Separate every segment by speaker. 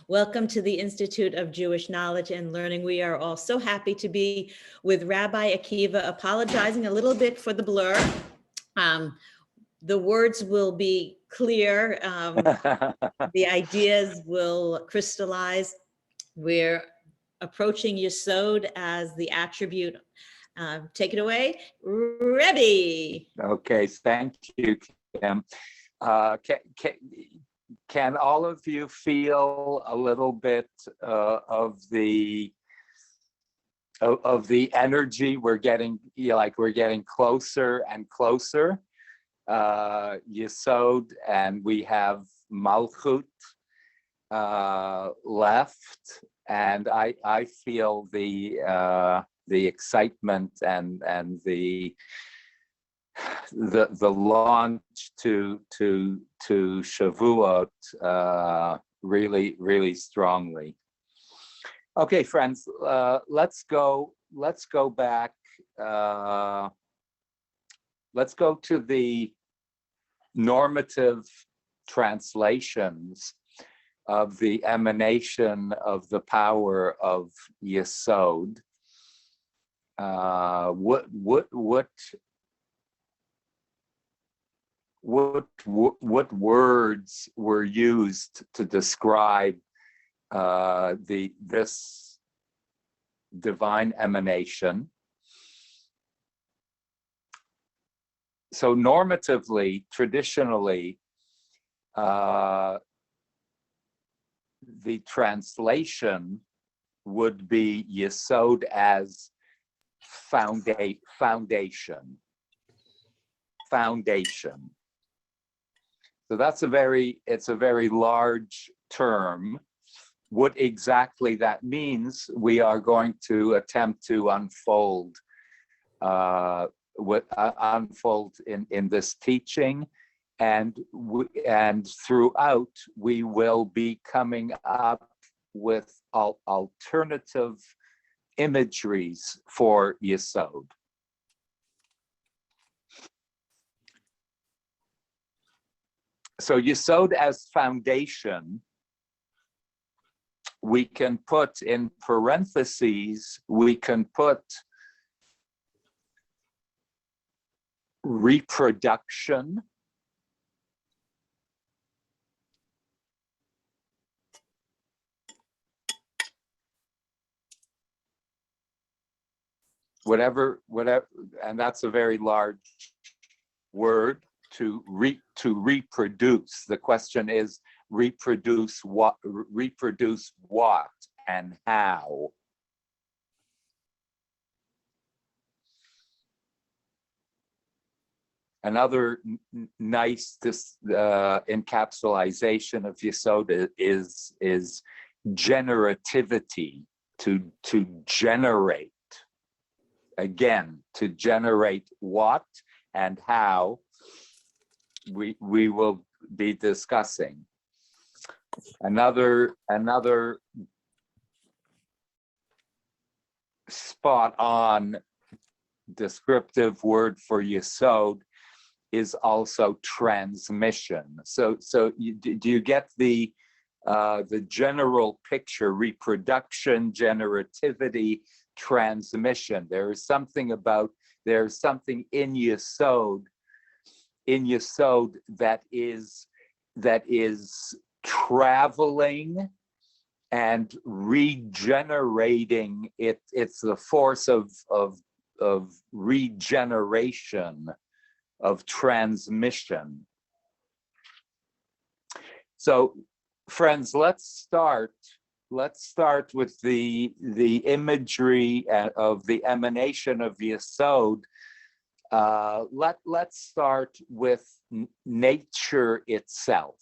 Speaker 1: Welcome to the Institute of Jewish Knowledge and Learning. We are all so happy to be with Rabbi Akiva, apologizing a little bit for the blur. The words will be clear. The ideas will crystallize. We're approaching Yesod as the attribute. Take it away, Rebbe.
Speaker 2: Okay, thank you, Kim. Can all of you feel a little bit of the energy? We're getting, we're getting closer and closer. Yesod, and we have Malchut left, and I feel the excitement and the launch to Shavuot really strongly. Okay, friends, let's go back. Let's go to the normative translations of the emanation of the power of Yesod. What words were used to describe this divine emanation? So normatively, traditionally, the translation would be Yesod as foundation. So that's a very large term. What exactly that means, we are going to attempt to unfold in this teaching, and throughout we will be coming up with alternative imageries for Yesod. So Yesod as foundation, we can put in parentheses, we can put reproduction, whatever, and that's a very large word, to reproduce. The question is, reproduce what and how? Another nice encapsulation of Yesod is generativity, to generate. Again, to generate what and how we will be discussing. Another spot on descriptive word for Yesod is also transmission. So do you get the general picture? Reproduction, generativity, transmission. There's something in Yesod that is traveling and regenerating. It's the force of regeneration, of transmission. So, friends, let's start with the imagery of the emanation of Yesod. Let's start with nature itself.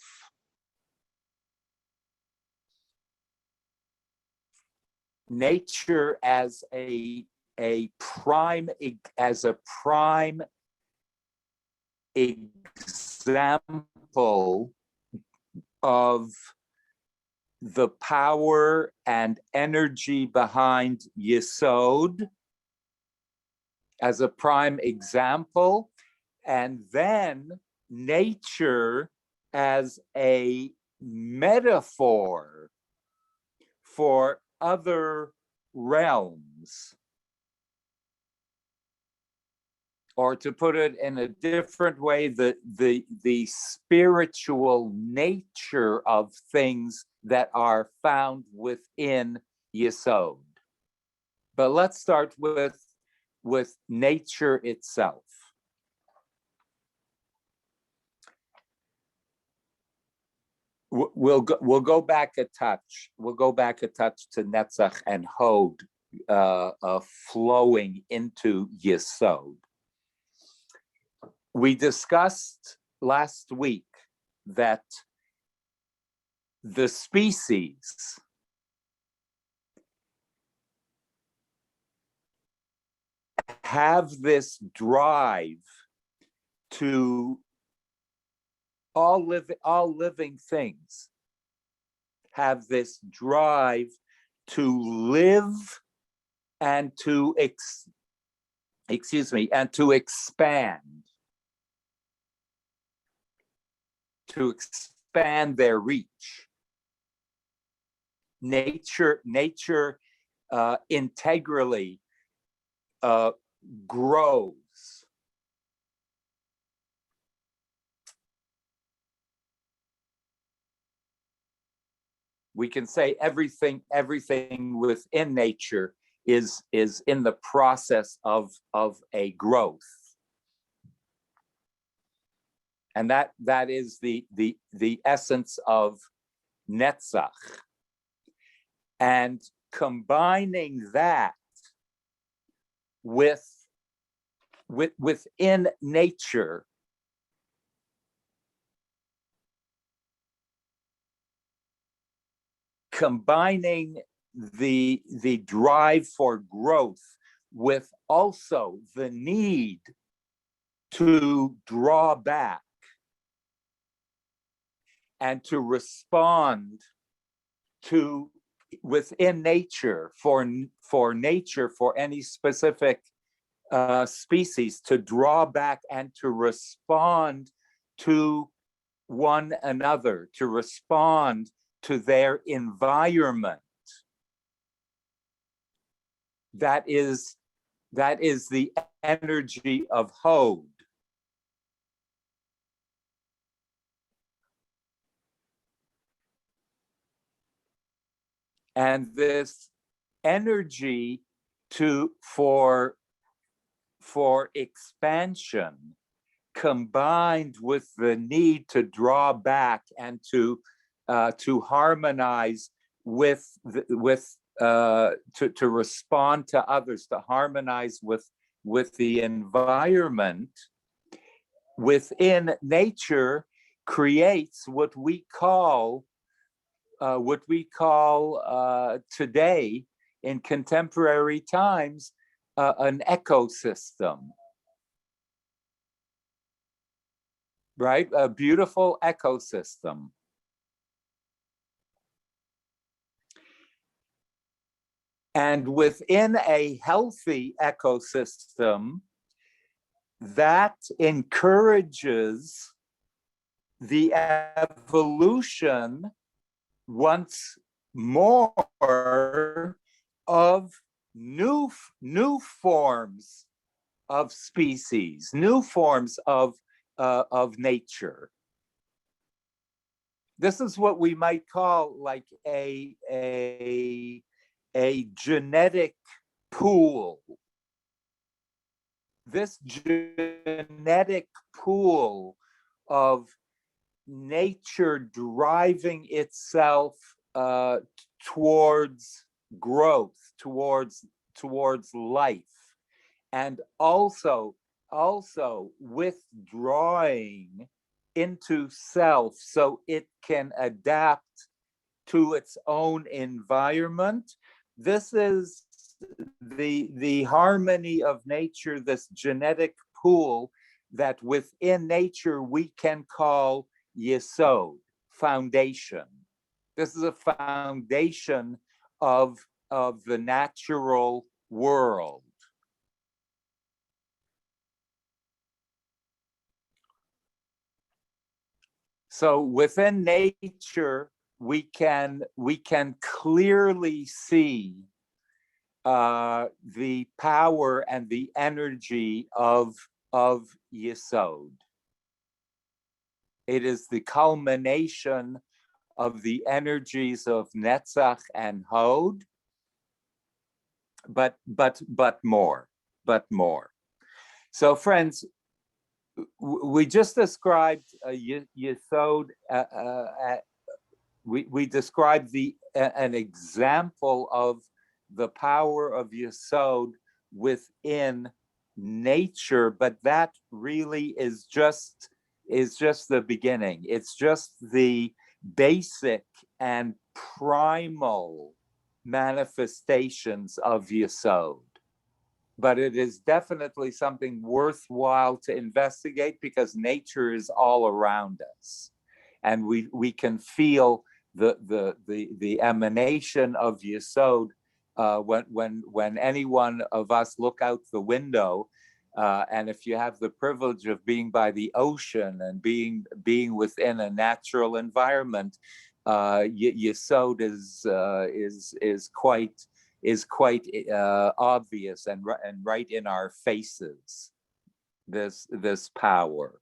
Speaker 2: Nature as a prime example of the power and energy behind Yesod, as a prime example, and then nature as a metaphor for other realms. Or to put it in a different way, the spiritual nature of things that are found within Yesod. But let's start with nature itself. We'll go back a touch. We'll go back a touch to Netzach and Hod flowing into Yesod. We discussed last week that the species have this drive to all living things have this drive to live and to and to expand their reach. Nature integrally grows. We can say everything within nature is in the process of a growth. And that is the essence of Netzach. And combining that within nature, combining the drive for growth with also the need to draw back and to respond to within nature for any specific species to draw back and to respond to one another, to respond to their environment. That is the energy of Hod. And this energy for expansion, combined with the need to draw back and to harmonize to respond to others, to harmonize with the environment within nature, creates what we call today in contemporary times an ecosystem, right? A beautiful ecosystem. And within a healthy ecosystem, that encourages the evolution once more of new forms of species, new forms of nature. This is what we might call like a genetic pool. This genetic pool of nature driving itself towards growth, towards life, and also withdrawing into self so it can adapt to its own environment. This is the harmony of nature, this genetic pool that within nature we can call Yesod, foundation. This is a foundation of the natural world. So within nature, we can clearly see the power and the energy of Yesod. It is the culmination of the energies of Netzach and Hod, but more. So, friends, we just described Yesod. We described an example of the power of Yesod within nature, but that really is just the beginning. It's just the basic and primal manifestations of Yesod. But it is definitely something worthwhile to investigate because nature is all around us. And we can feel the emanation of Yesod when any one of us look out the window, and if you have the privilege of being by the ocean and being within a natural environment, Yesod is quite obvious and right in our faces. This power.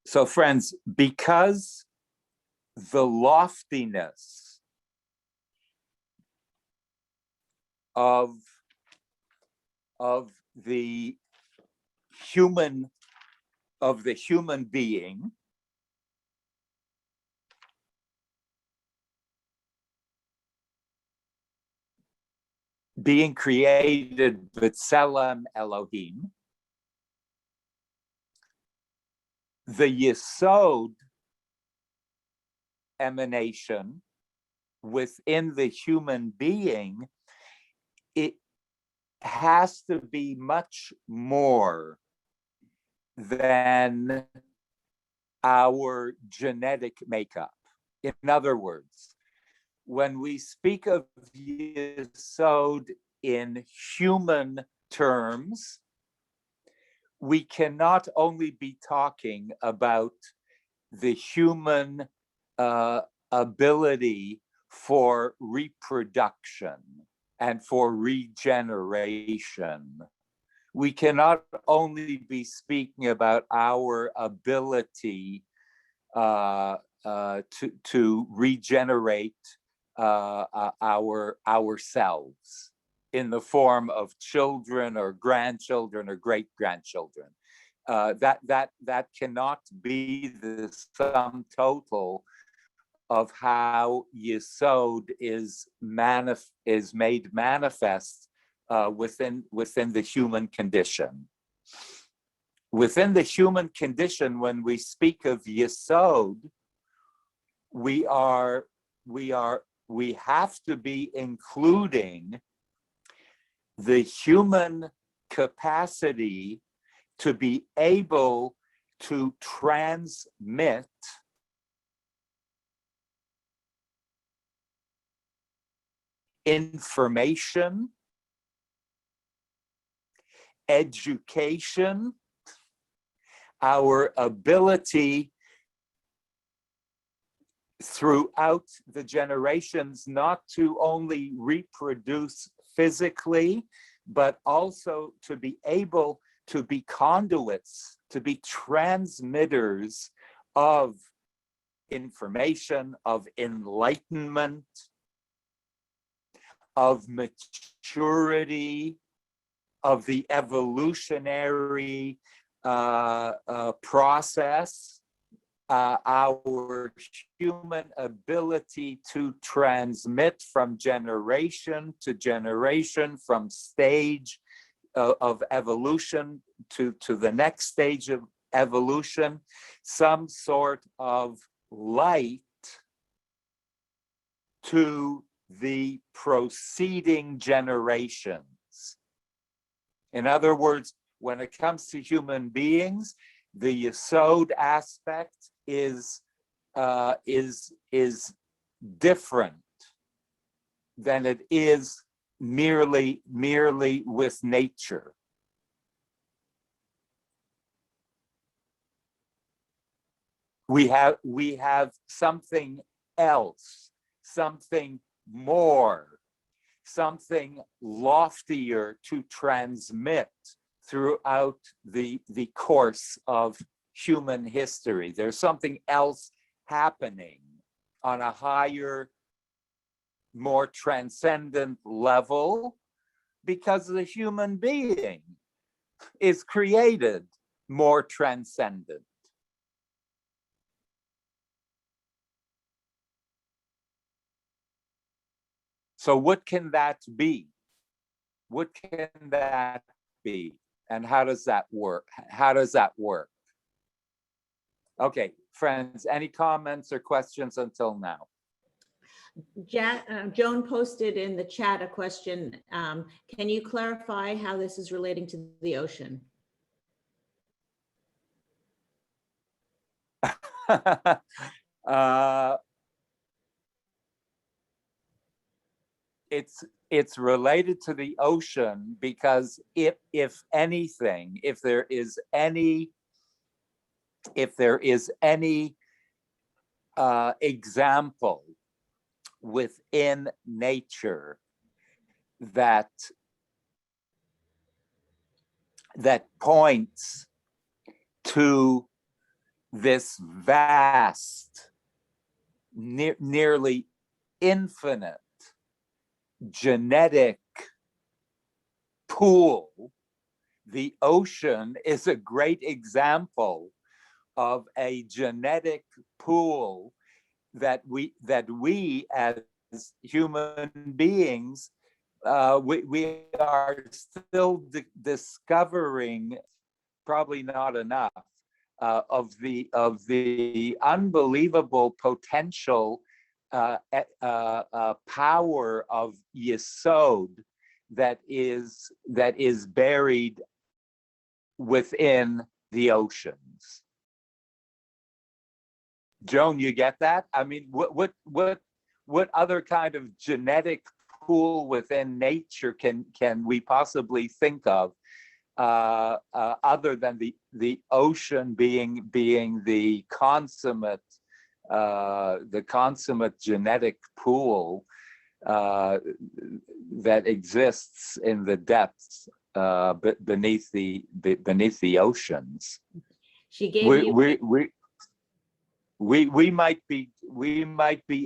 Speaker 2: So, friends, because the loftiness of the human being being created b'tselem Elohim, the Yesod emanation within the human being, it has to be much more than our genetic makeup. In other words, when we speak of Yesod in human terms, we cannot only be talking about the human ability for reproduction and for regeneration. We cannot only be speaking about our ability to regenerate ourselves in the form of children or grandchildren or great-grandchildren. That cannot be the sum total of how Yesod is made manifest within the human condition. Within the human condition, when we speak of Yesod, we have to be including the human capacity to be able to transmit information, education, our ability throughout the generations not to only reproduce physically, but also to be able to be conduits, to be transmitters of information, of enlightenment, of maturity, of the evolutionary process, our human ability to transmit from generation to generation, from stage of evolution to the next stage of evolution, some sort of light to the preceding generations. In other words, when it comes to human beings, the Yesod aspect is different than it is merely with nature. We have something else, something more, something loftier to transmit throughout the course of human history. There's something else happening on a higher, more transcendent level, because the human being is created more transcendent. So what can that be? What can that be? And how does that work? How does that work? Okay, friends, any comments or questions until now?
Speaker 1: Joan posted in the chat a question. Can you clarify how this is relating to the ocean?
Speaker 2: It's related to the ocean because if anything, if there is any example within nature that points to this vast, nearly infinite genetic pool, the ocean is a great example of a genetic pool that we as human beings we are still discovering, probably not enough, of the unbelievable potential power of Yesod that is buried within the oceans. Joan, you get that? I mean, what other kind of genetic pool within nature can we possibly think of other than the ocean being the consummate genetic pool that exists in the depths beneath the oceans?
Speaker 1: She gave
Speaker 2: we might be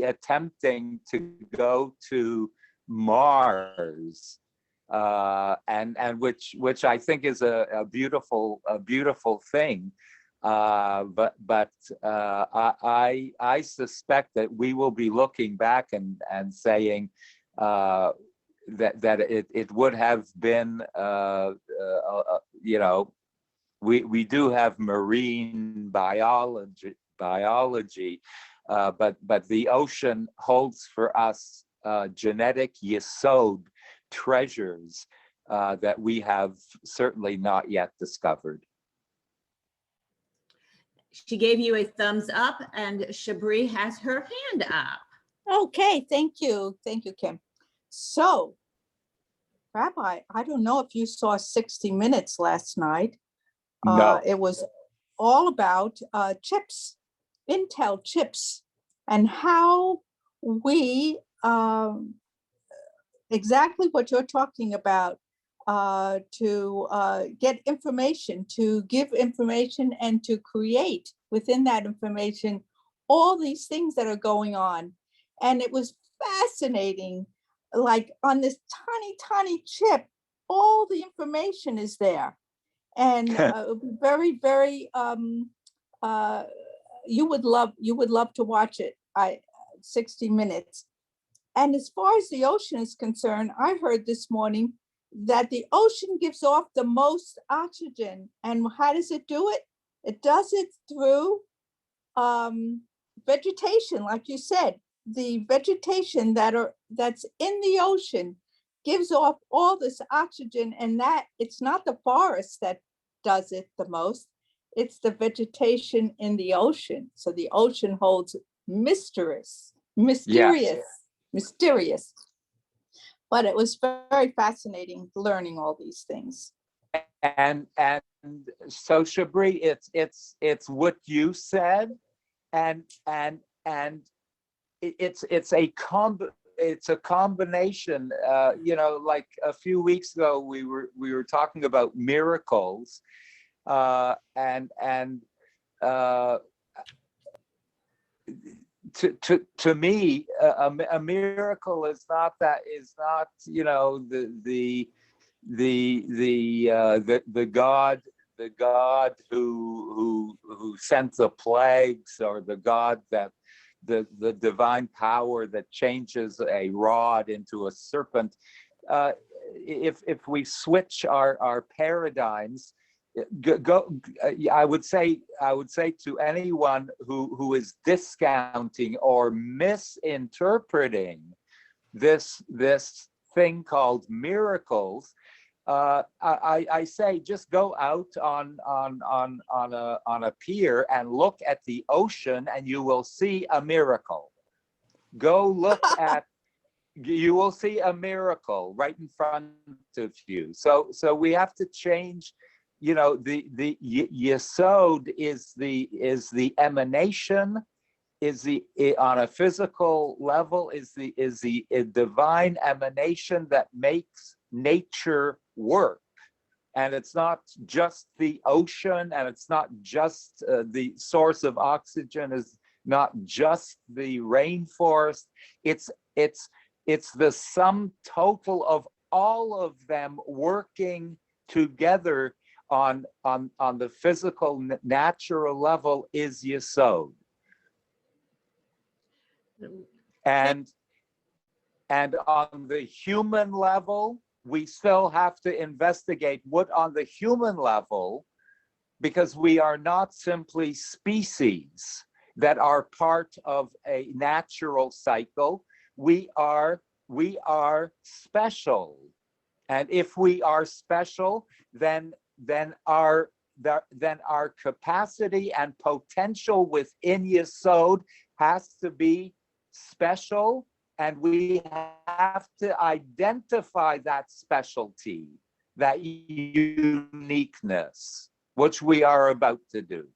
Speaker 2: attempting to go to Mars, and which I think is a beautiful thing. But I suspect that we will be looking back and saying that it would have been we do have marine biology, but the ocean holds for us genetic yesod treasures that we have certainly not yet discovered.
Speaker 1: She gave you a thumbs up, and Shabri has her hand up.
Speaker 3: Okay, thank you, Kim. So, Rabbi, I don't know if you saw 60 Minutes last night.
Speaker 2: No.
Speaker 3: It was all about chips, Intel chips, and how we, exactly what you're talking about, to get information, to give information, and to create within that information all these things that are going on. And it was fascinating, like on this tiny chip, all the information is there. And very, very, you would love to watch it. 60 Minutes. And as far as the ocean is concerned, I heard this morning that the ocean gives off the most oxygen. And how does it do it? It does it through vegetation, like you said. The vegetation that's in the ocean gives off all this oxygen, and that it's not the forest that does it the most, it's the vegetation in the ocean. So the ocean holds mysterious.
Speaker 2: Yes.
Speaker 3: But it was very fascinating learning all these things.
Speaker 2: And so Shabri, it's what you said, and it's a combination. Like a few weeks ago we were talking about miracles, and to me, a miracle is not the God who sent the plagues, or the God that the divine power that changes a rod into a serpent. If we switch our paradigms, I would say to anyone who is discounting or misinterpreting this thing called miracles, I say just go out on a pier and look at the ocean, and you will see a miracle. Go look at, you will see a miracle right in front of you. So we have to change. The Yesod is the emanation, on a physical level, is the divine emanation that makes nature work. And it's not just the ocean, and it's not just the source of oxygen, is not just the rainforest. It's the sum total of all of them working together on the physical natural level is Yesod. And on the human level, we still have to investigate what on the human level, because we are not simply species that are part of a natural cycle. We are special. And if we are special, then our capacity and potential within Yesod has to be special, and we have to identify that specialty, that uniqueness, which we are about to do.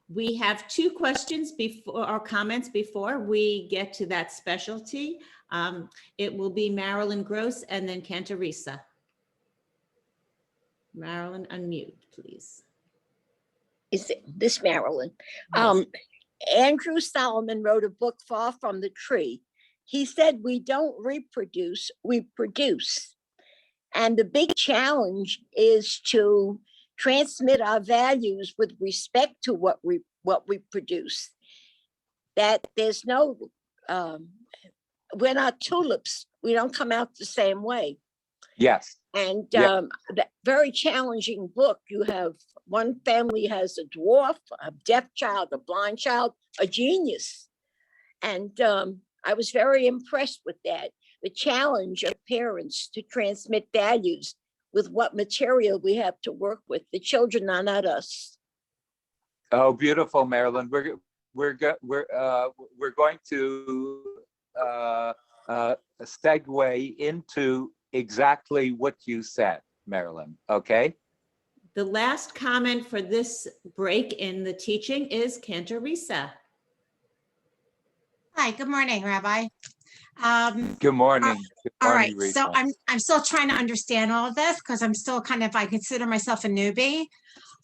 Speaker 1: We have two questions before, or comments before we get to that specialty. It will be Marilyn Gross and then Cantarisa. Marilyn, unmute, please.
Speaker 4: Is it this Marilyn?
Speaker 1: Yes.
Speaker 4: Andrew Solomon wrote a book, Far from the Tree. He said we don't reproduce, we produce. And the big challenge is to transmit our values with respect to what we produce. That there's no, we're not tulips. We don't come out the same way.
Speaker 2: Yes.
Speaker 4: And
Speaker 2: Yep.
Speaker 4: that very challenging book. You have one family has a dwarf, a deaf child, a blind child, a genius. And I was very impressed with that. The challenge of parents to transmit values with what material we have to work with. The children are not us.
Speaker 2: Oh, beautiful, Marilyn. We're going to segue into exactly what you said, Marilyn. Okay.
Speaker 1: The last comment for this break in the teaching is Cantarisa.
Speaker 5: Hi, good morning, Rabbi.
Speaker 2: Good morning. Good
Speaker 5: All
Speaker 2: morning,
Speaker 5: right, so
Speaker 2: Rita.
Speaker 5: I'm still trying to understand all of this because I'm still I consider myself a newbie.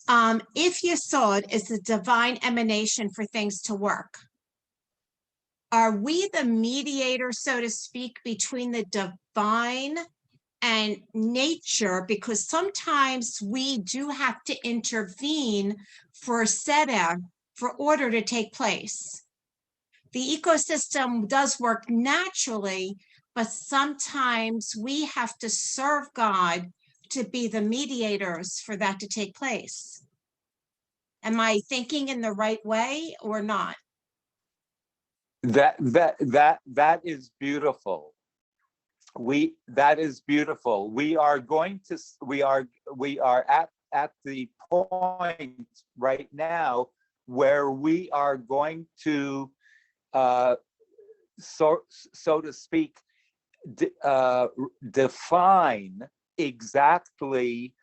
Speaker 5: If Yesod is the divine emanation for things to work, are we the mediator, so to speak, between the divine and nature? Because sometimes we do have to intervene for seder, for order to take place. The ecosystem does work naturally, but sometimes we have to serve God to be the mediators for that to take place. Am I thinking in the right way or not?
Speaker 2: That is beautiful. That is beautiful. We are at the point right now where we are going to so to speak, define exactly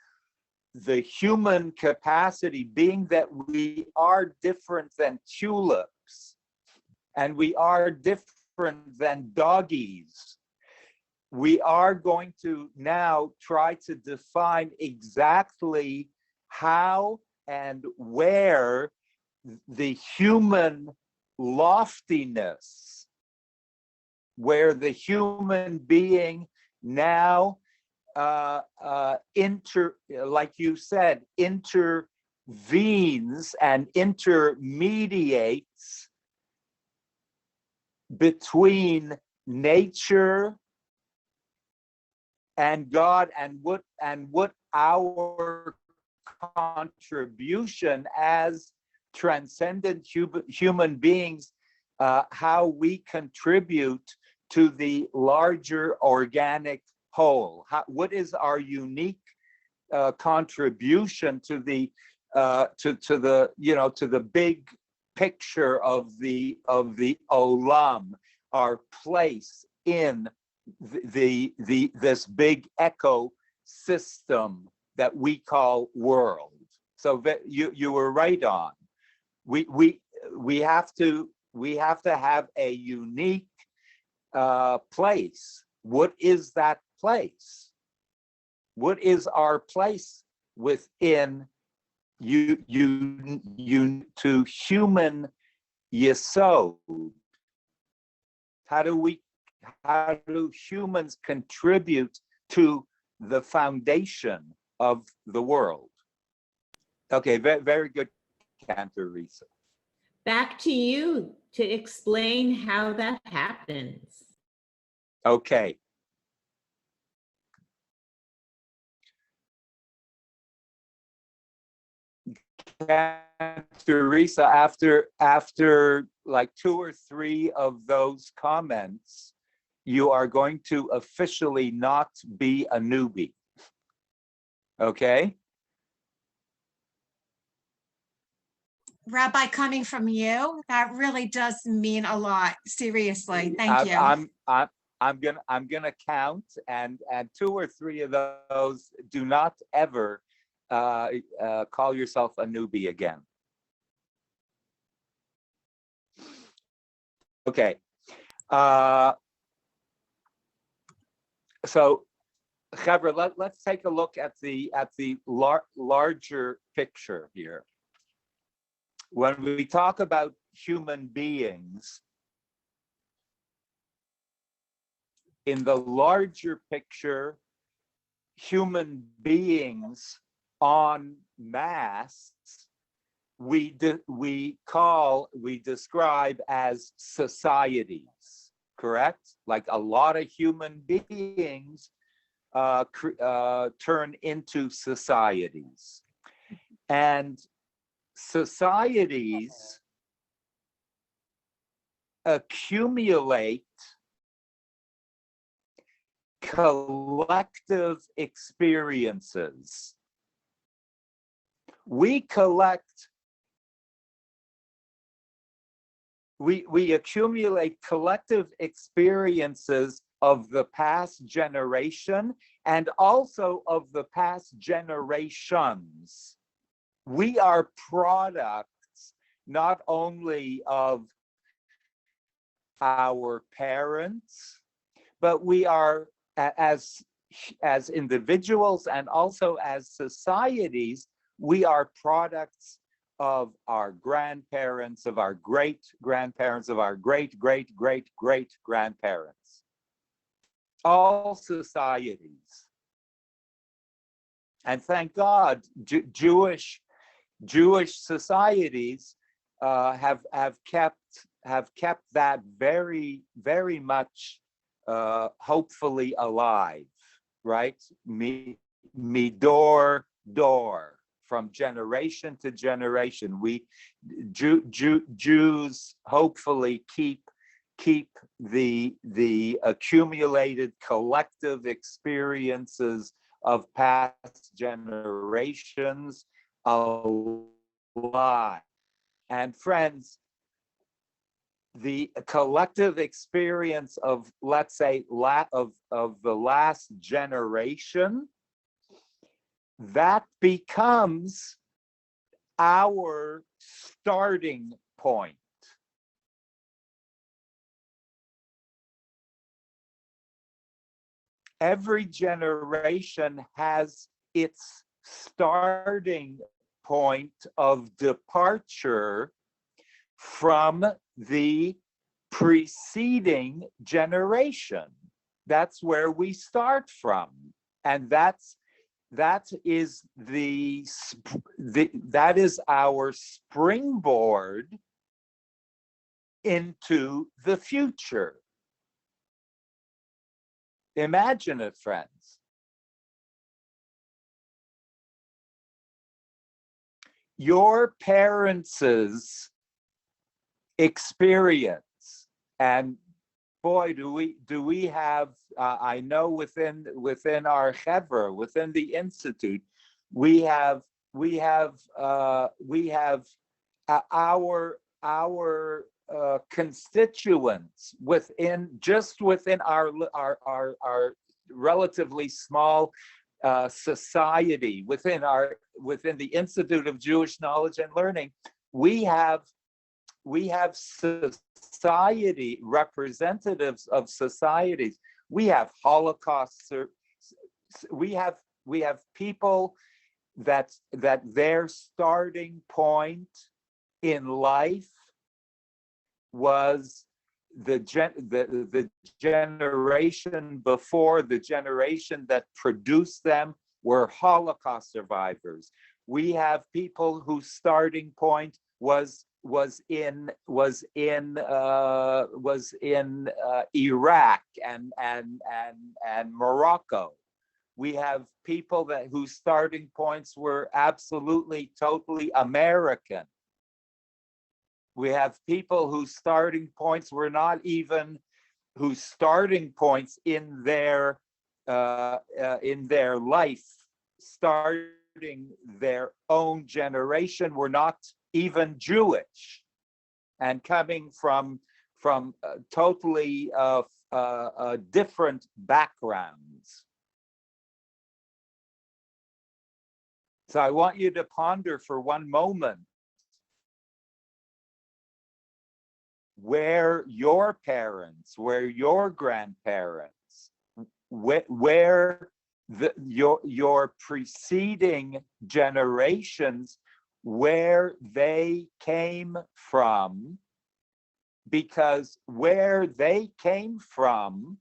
Speaker 2: the human capacity, being that we are different than tulips and we are different than doggies. We are going to now try to define exactly how and where the human loftiness, where the human being now like you said, intervenes and intermediates between nature and God, and what our contribution as transcendent human beings, how we contribute to the larger organic whole. What is our unique contribution to the to the big picture of the olam, our place in this big ecosystem that we call world. So you were right on. We have to have a unique place. What is that place? What is our place within you to human yesod? How do humans contribute to the foundation of the world? Okay, very good, Teresa.
Speaker 1: Back to you to explain how that happens.
Speaker 2: Okay. Teresa, after like 2 or 3 of those comments, you are going to officially not be a newbie. Okay?
Speaker 5: Rabbi, coming from you, that really does mean a lot. Seriously, thank you.
Speaker 2: I'm gonna count, and 2 or 3 of those, do not ever call yourself a newbie again. Okay. So, Chevra, let's take a look at the larger picture here. When we talk about human beings, in the larger picture, human beings en masse, we describe as societies, correct? Like a lot of human beings turn into societies. And societies accumulate collective experiences. We accumulate collective experiences of the past generation and also of the past generations. We are products not only of our parents, but we are, as individuals and also as societies, we are products of our grandparents, of our great-grandparents, of our great-great-great-great-grandparents. All societies. And thank God, Jewish societies have kept that very, very much hopefully alive, right? Midor dor, from generation to generation. Jews hopefully keep the accumulated collective experiences of past generations alive. And friends, the collective experience of, let's say, of the last generation, that becomes our starting point. Every generation has its starting point of departure from the preceding generation. That's where we start from. And that is that is our springboard into the future. Imagine it, friends. Your parents' experience, and boy, do we have, I know within our chevra, within the institute, we have our constituents within our relatively small society, within the Institute of Jewish Knowledge and Learning. We have society representatives of societies. We have Holocaust. We have people that their starting point in life was the generation before. The generation that produced them were Holocaust survivors. We have people whose starting point was in Iraq and Morocco. We have people whose starting points were absolutely, totally American. We have people whose starting points were not even, whose starting points in their life, starting their own generation, were not even Jewish, and coming from totally different backgrounds. So I want you to ponder for one moment where your parents, where your grandparents, where your preceding generations, where they came from, because where they came from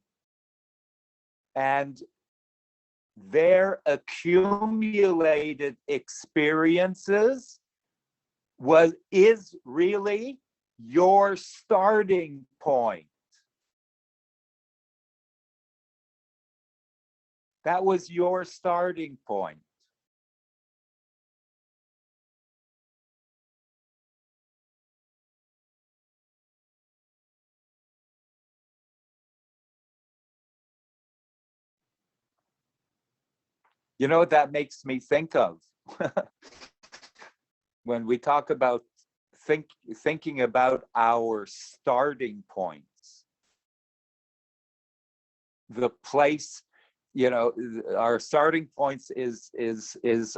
Speaker 2: and their accumulated experiences is really your starting point. That was your starting point. You know what that makes me think of? When we talk about thinking about our starting points, the place, our starting points is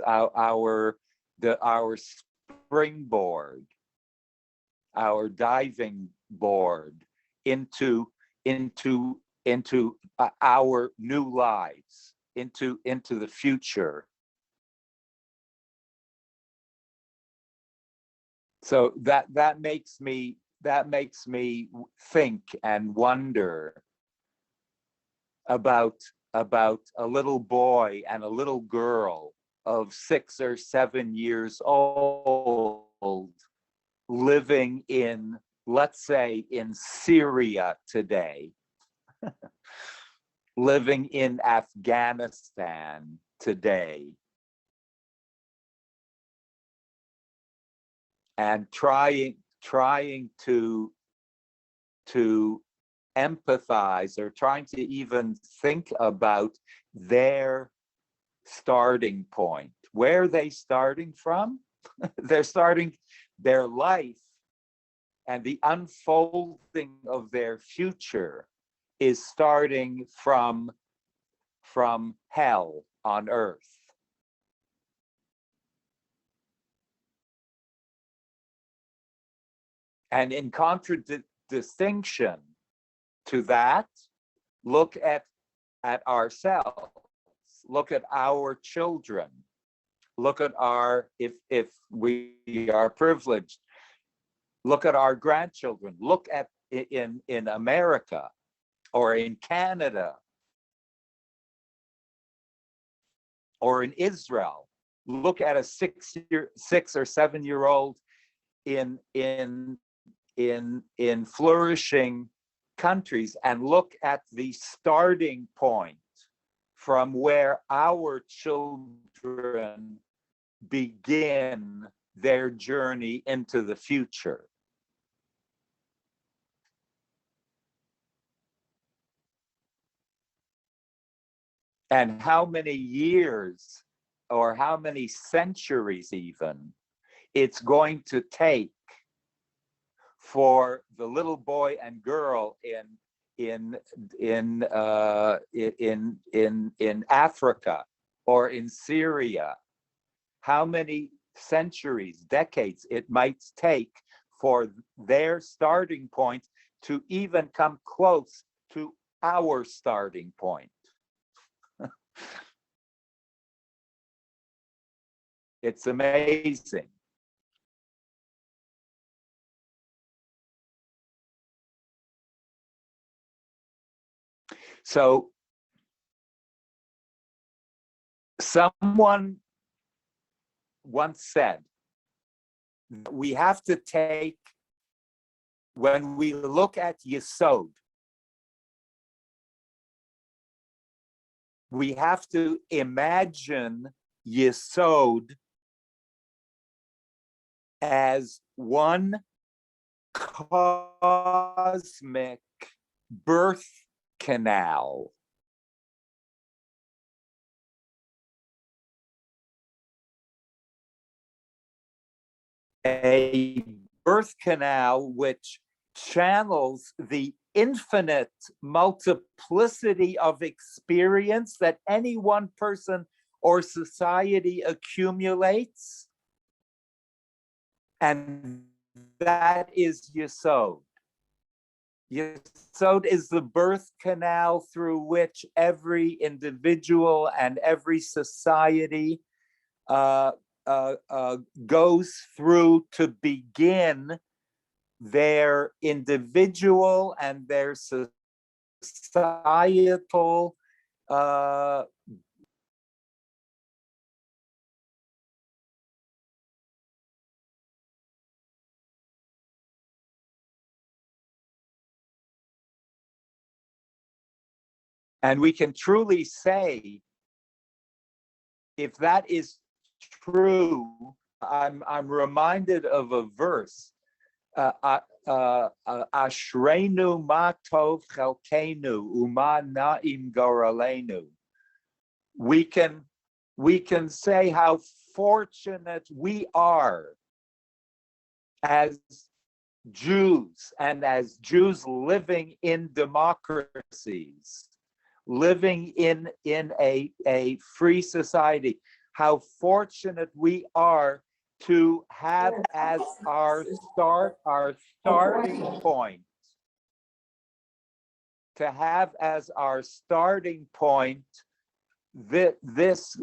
Speaker 2: our springboard, our diving board into our new lives, into the future. So that makes me think and wonder about a little boy and a little girl of 6 or 7 years old living in, let's say, in Syria today, living in Afghanistan today, and trying to empathize, or trying to even think about their starting point. Where are they starting from? They're starting their life and the unfolding of their future is starting from hell on earth. And in contradistinction to that, look at ourselves, look at our children, look at our, if we are privileged, look at our grandchildren, look at in America or in Canada or in Israel. Look at a 6 or 7 year old in flourishing countries, and look at the starting point from where our children begin their journey into the future. And how many years or how many centuries even it's going to take for the little boy and girl in Africa or in Syria, how many centuries, decades it might take for their starting point to even come close to our starting point. It's amazing. So someone once said, we have to take, when we look at Yesod, we have to imagine Yesod as one cosmic birth canal. A birth canal which channels the infinite multiplicity of experience that any one person or society accumulates. And that is Yesod. Yesod is the birth canal through which every individual and every society goes through to begin their individual and their societal and we can truly say, if that is true, I'm reminded of a verse, Ashreinu ma tov chelkenu uma na'im goralenu. We can say how fortunate we are as Jews, and as Jews living in democracies, living in a free society, how fortunate we are to have as our starting point, to have as our starting point this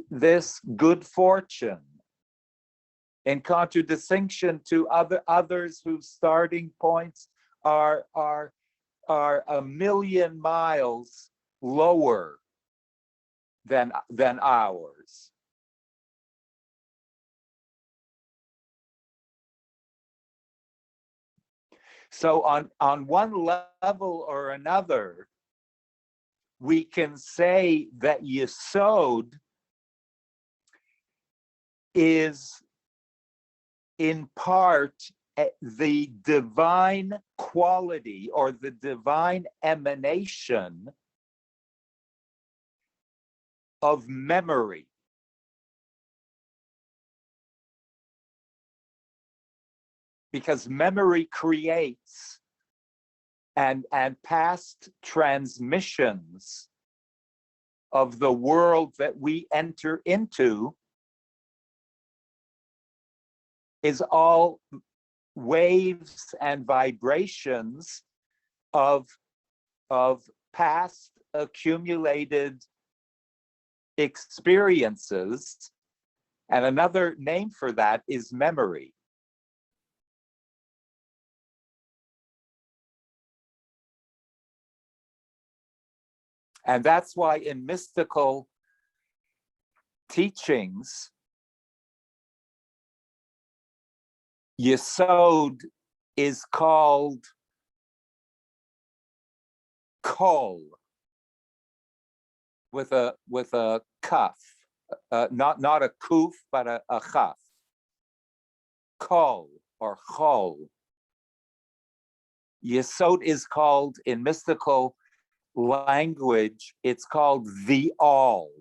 Speaker 2: good fortune, in contradistinction to others whose starting points are a million miles lower than ours. So on one level or another, we can say that Yesod is in part the divine quality or the divine emanation of memory. because memory creates, and past transmissions of the world that we enter into is all waves and vibrations of past accumulated experiences. And another name for that is memory. And that's why in mystical teachings, Yesod is called kol, with a kaf, not a kuf, but a chaf. Kol or chol. Yesod is called in mystical language, it's called the all.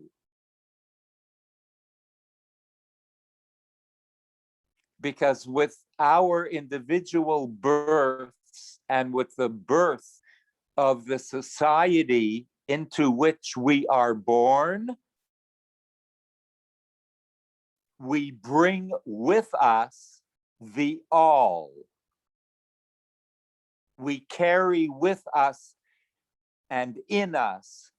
Speaker 2: Because with our individual births and with the birth of the society into which we are born, we bring with us the all. We carry with us and in us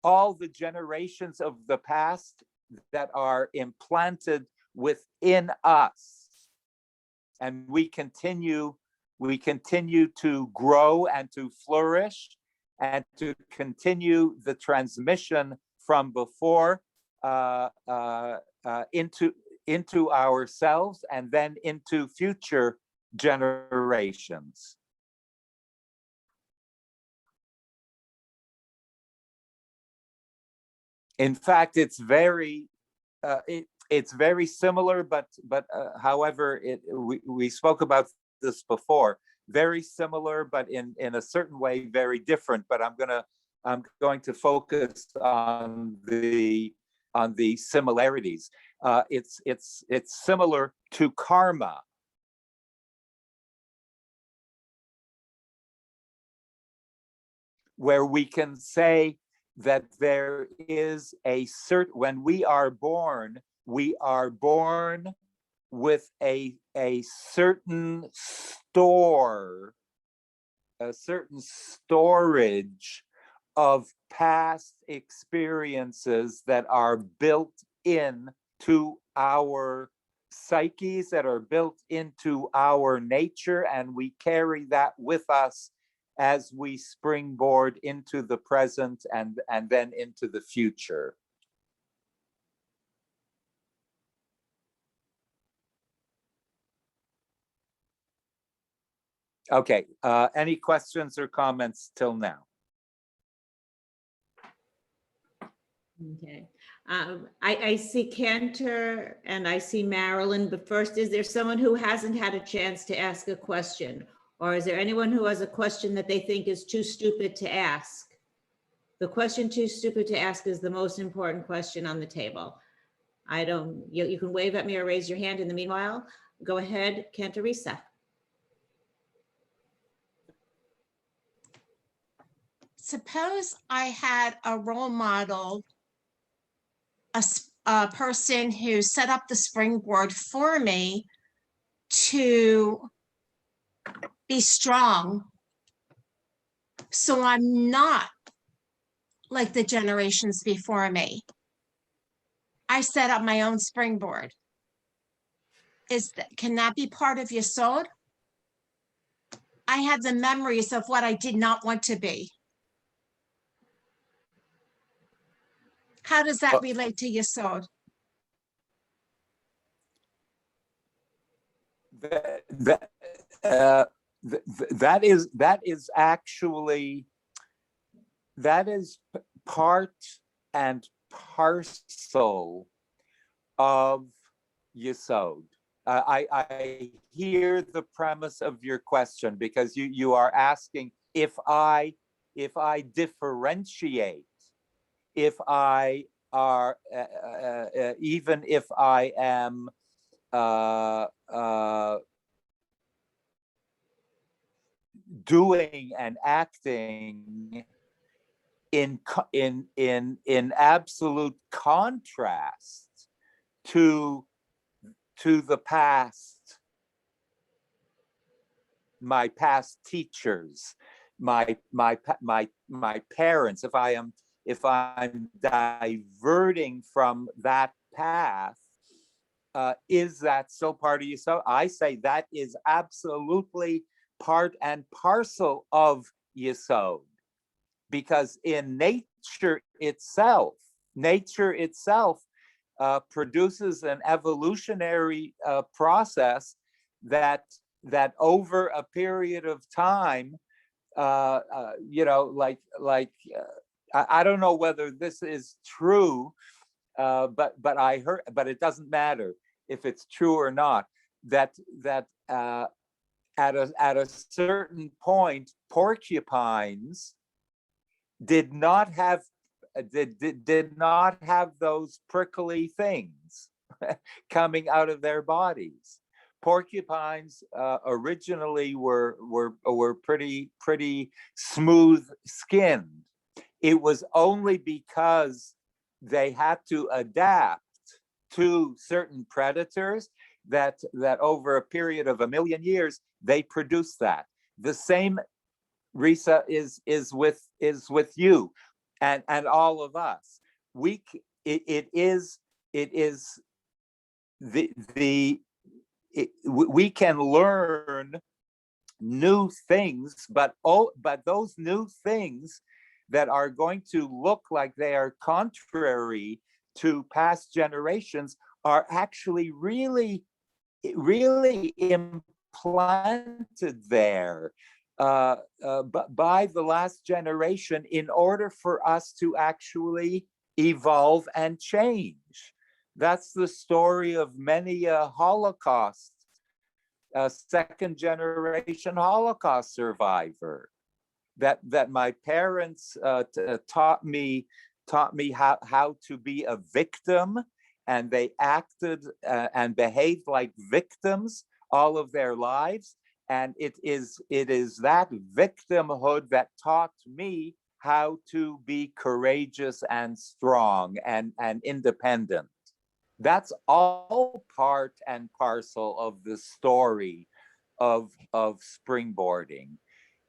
Speaker 2: all the generations of the past that are implanted within us. And we continue to grow and to flourish and to continue the transmission from before into ourselves and then into future generations. In fact, it's very similar, but however, we spoke about this before. Very similar, but in a certain way, very different. But I'm going to focus on the similarities. It's similar to karma. Where we can say that there is a certain, when we are born with a certain store, a certain storage of past experiences that are built in to our psyches, that are built into our nature, and we carry that with us as we springboard into the present and then into the future. Okay, any questions or comments till now?
Speaker 1: Okay, I see Cantor and I see Marilyn, but first, is there someone who hasn't had a chance to ask a question? Or is there anyone who has a question that they think is too stupid to ask? The question too stupid to ask is the most important question on the table. You can wave at me or raise your hand. In the meanwhile, go ahead, Cantorisa.
Speaker 5: Suppose I had a role model, a person who set up the springboard for me to be strong, so I'm not like the generations before me. I set up my own springboard. Can that be part of Yesod? I have the memories of what I did not want to be. How does that relate to Yesod?
Speaker 2: That is actually, that is part and parcel of Yesod. I hear the premise of your question, because you are asking if I differentiate, if I are even if I am doing and acting in absolute contrast to the past, my past teachers, my parents. If I'm diverting from that path, is that still part of you? So I say that is absolutely part and parcel of Yesod, because in nature itself produces an evolutionary process that over a period of time, I don't know whether this is true, but I heard, but it doesn't matter if it's true or not, that at a certain point, porcupines did not have those prickly things coming out of their bodies. Porcupines originally were pretty smooth skinned. It was only because they had to adapt to certain predators that over a period of 1 million years they produced that. The same, Risa, is with you and all of us. We can learn new things, but those new things that are going to look like they are contrary to past generations are actually really implanted there by the last generation in order for us to actually evolve and change. That's the story of many Holocaust, second generation Holocaust survivor, that my parents taught me how to be a victim, and they acted and behaved like victims all of their lives. And it is that victimhood that taught me how to be courageous and strong and independent. That's all part and parcel of the story of springboarding.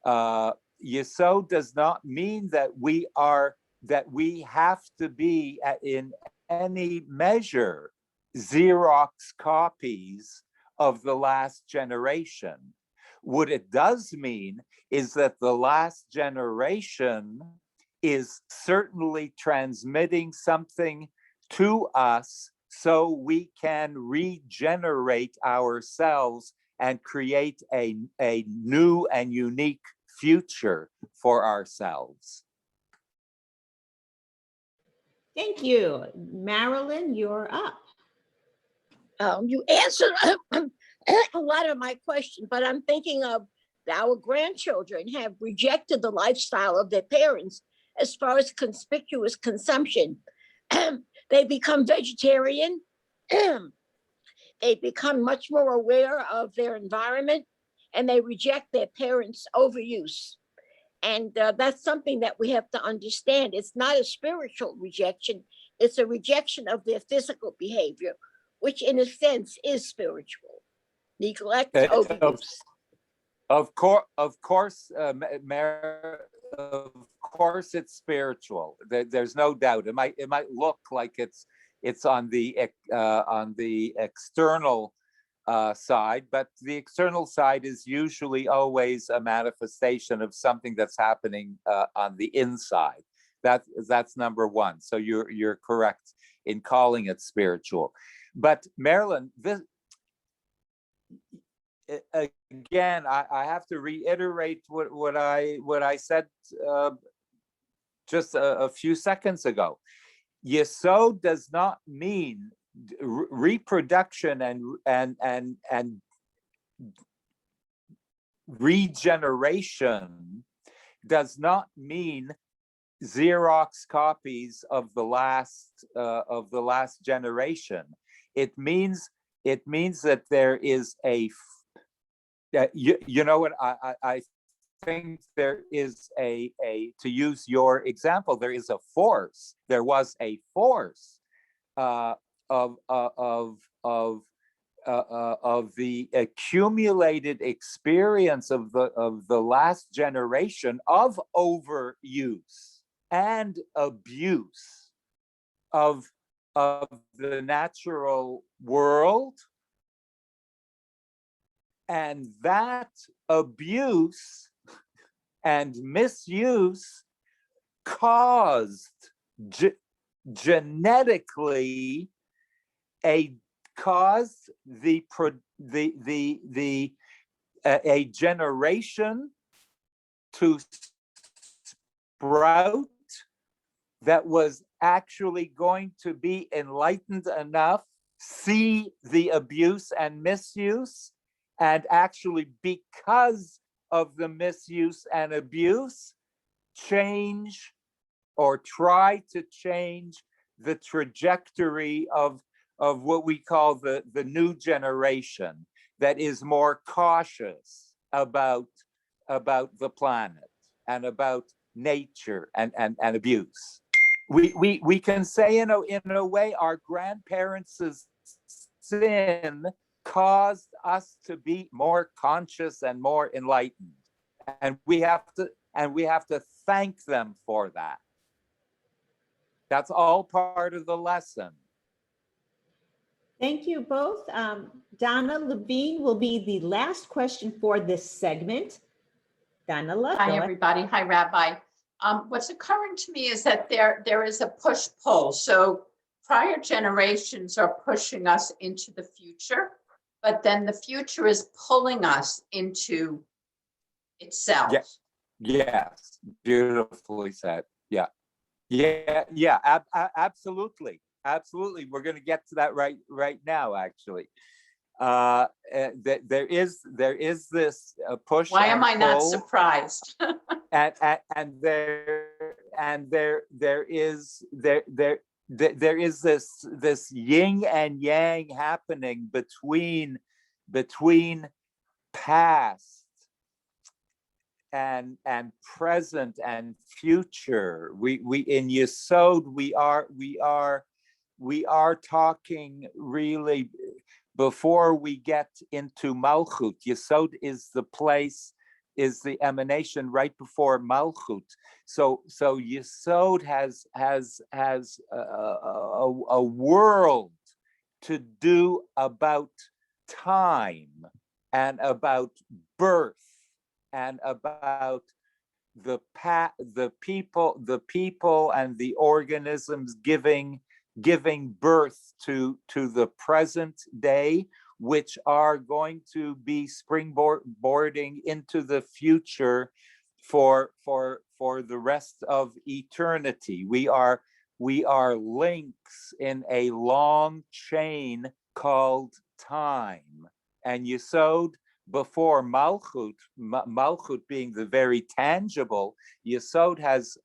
Speaker 2: Yesod does not mean that we have to be in any measure Xerox copies of the last generation. What it does mean is that the last generation is certainly transmitting something to us so we can regenerate ourselves and create a new and unique future for ourselves.
Speaker 1: Thank you. Marilyn, you're up.
Speaker 4: You answered a lot of my questions, but I'm thinking of our grandchildren have rejected the lifestyle of their parents as far as conspicuous consumption. They become vegetarian. They become much more aware of their environment, and they reject their parents' overuse. And that's something that we have to understand. It's not a spiritual rejection. It's a rejection of their physical behavior, which in a sense is spiritual. Neglect, overuse.
Speaker 2: Of course, it's spiritual. There's no doubt. It might look like it's on the external side, but the external side is usually always a manifestation of something that's happening on the inside. That's number one. So you're correct in calling it spiritual. But Marilyn, this again, I have to reiterate what I said just a few seconds ago. Yesod does not mean reproduction and regeneration does not mean Xerox copies of the last generation. It means that there is you know what I think there is to use your example, there is a force. There was a force of the accumulated experience of the last generation of overuse and abuse of the natural world, and that abuse and misuse caused genetically a generation to sprout that was actually going to be enlightened enough, see the abuse and misuse, and actually, because of the misuse and abuse, change or try to change the trajectory of what we call the new generation that is more cautious about the planet and about nature and abuse. We can say in a way our grandparents' sin caused us to be more conscious and more enlightened, and we have to thank them for that. That's all part of the lesson.
Speaker 1: Thank you both. Donna Levine will be the last question for this segment. Donna,
Speaker 6: Hi, everybody. Hi, Rabbi. What's occurring to me is that there is a push-pull. So prior generations are pushing us into the future, but then the future is pulling us into itself.
Speaker 2: Yes, yes, beautifully said. Yeah, absolutely. We're going to get to that right now, actually. There is this push.
Speaker 6: Why am I not
Speaker 2: pull,
Speaker 6: surprised?
Speaker 2: and there is this yin and yang happening between past and present and future. We in Yesod we are talking really, before we get into Malchut. Yesod is the place, is the emanation right before Malchut. So Yesod has a world to do about time and about birth and about the people and the organisms giving birth to the present day, which are going to be springboarding into the future for the rest of eternity. We are links in a long chain called time. And Yesod, before Malchut, Malchut being the very tangible, Yesod has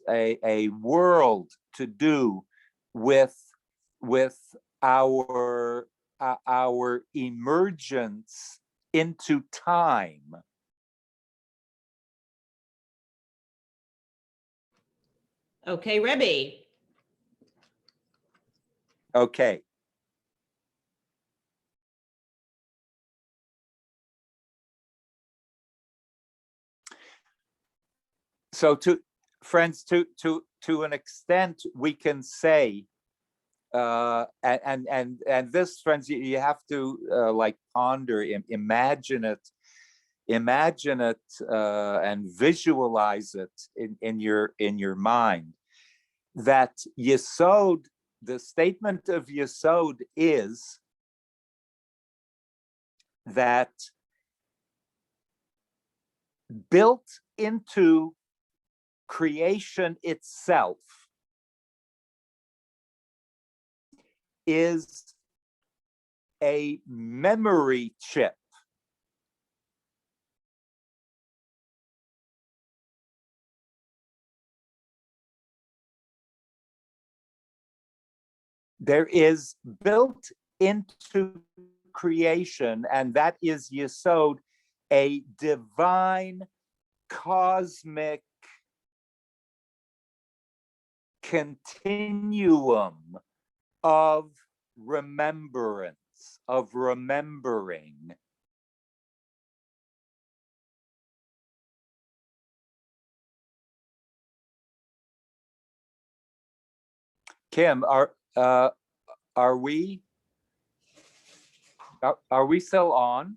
Speaker 2: a world to do with our emergence into time.
Speaker 1: Okay, Rebbe.
Speaker 2: Okay. So to friends, to an extent, we can say, and this, friends, you have to like ponder, imagine it, and visualize it in your mind. That Yesod, the statement of Yesod is that built into creation itself is a memory chip. There is built into creation, and that is Yesod, a divine cosmic continuum of remembrance, of remembering. Kim, are we still on?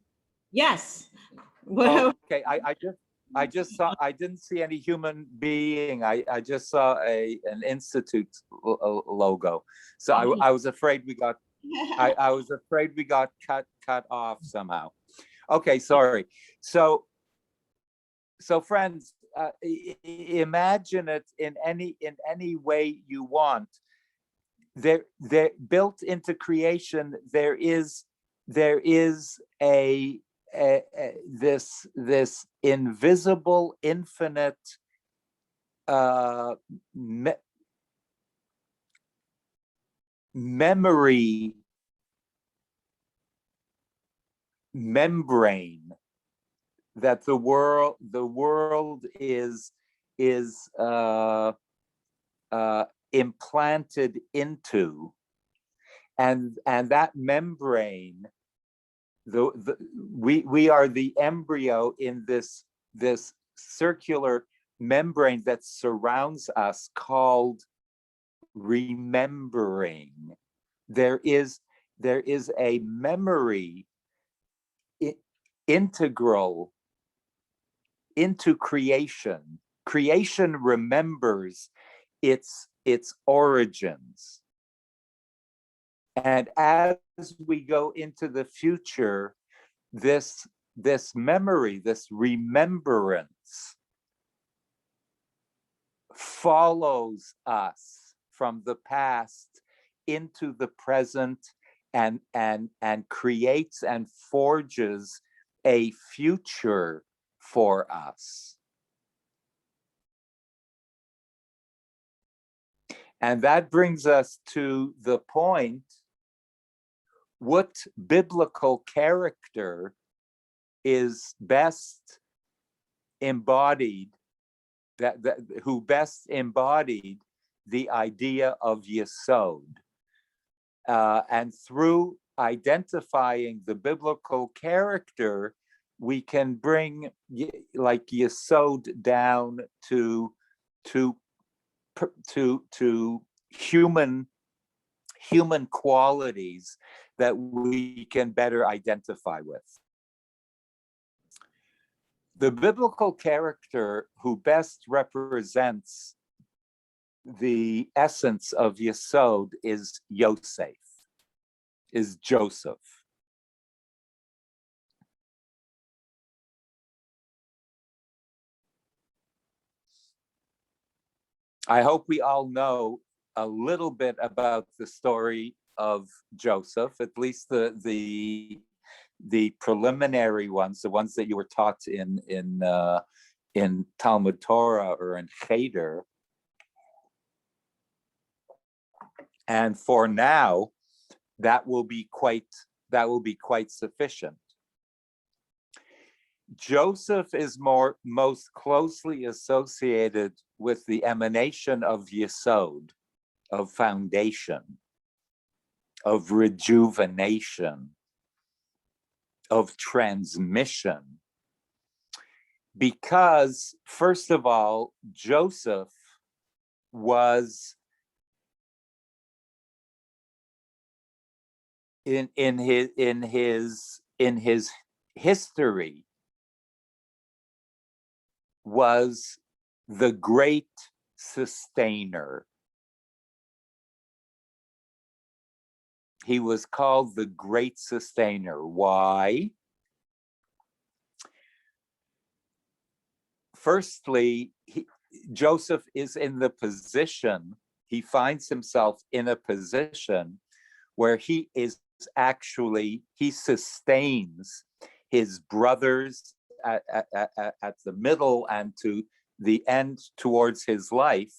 Speaker 1: Yes.
Speaker 2: Okay, I just saw, I didn't see any human being. I just saw an institute logo. So I was afraid we got, I was afraid we got cut off somehow. Okay, sorry. So friends, imagine it in any way you want. There built into creation, there is a this invisible, infinite memory membrane that the world is implanted into, and that membrane, we are the embryo in this circular membrane that surrounds us, called remembering. There is a memory integral into creation. Creation remembers its origins. And as we go into the future, this memory, this remembrance follows us from the past into the present, and creates and forges a future for us. And that brings us to the point: what biblical character is best embodied, who best embodied the idea of Yesod? And through identifying the biblical character, we can bring like Yesod down to human qualities that we can better identify with. The biblical character who best represents the essence of Yesod is Yosef, is Joseph. I hope we all know a little bit about the story of Joseph, at least the preliminary ones, the ones that you were taught in Talmud Torah or in Cheder. And for now, that will be quite sufficient. Joseph is most closely associated with the emanation of Yesod, of foundation, of rejuvenation, of transmission. Because, first of all, Joseph was in his history was the great sustainer. He was called the great sustainer. Why? Firstly, Joseph is in the position, he finds himself in a position where he sustains his brothers at the middle and to the end towards his life.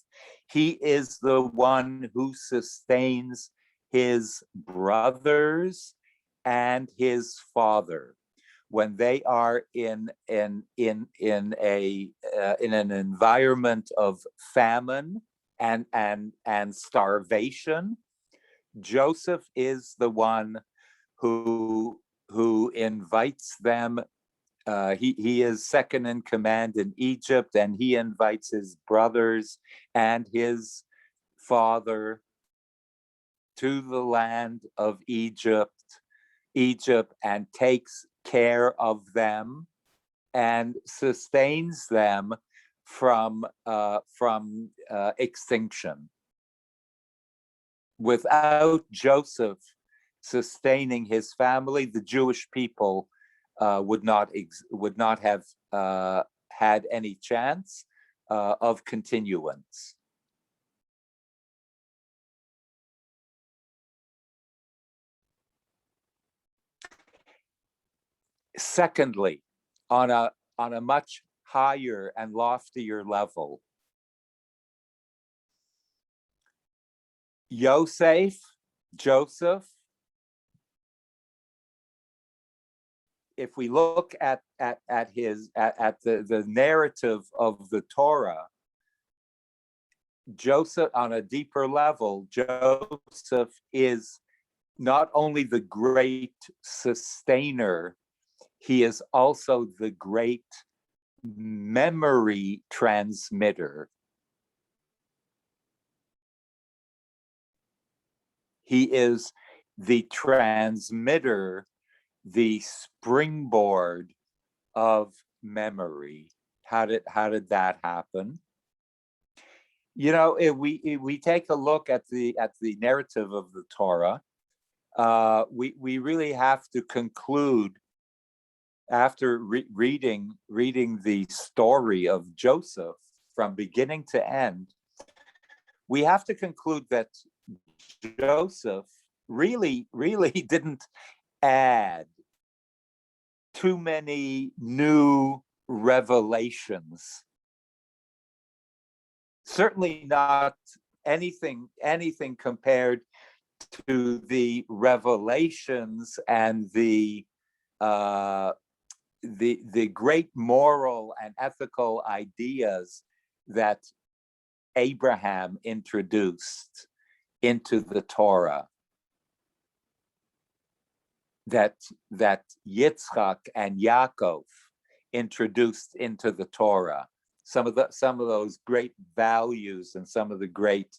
Speaker 2: He is the one who sustains his brothers and his father. when they are in an environment of famine and starvation, Joseph is the one who invites them. He is second in command in Egypt, and he invites his brothers and his father to the land of Egypt, and takes care of them and sustains them from extinction. Without Joseph sustaining his family, the Jewish people would not have had any chance of continuance. Secondly, on a much higher and loftier level, Joseph, if we look at the narrative of the Torah, Joseph, on a deeper level, Joseph is not only the great sustainer, he is also the great memory transmitter. He is the transmitter, the springboard of memory. How did that happen? You know, if we take a look at the narrative of the Torah, we really have to conclude, after reading the story of Joseph from beginning to end, we have to conclude that Joseph really didn't add too many new revelations. Certainly not anything compared to the revelations and the great moral and ethical ideas that Abraham introduced into the Torah, that Yitzchak and Yaakov introduced into the Torah. Some of those great values and some of the great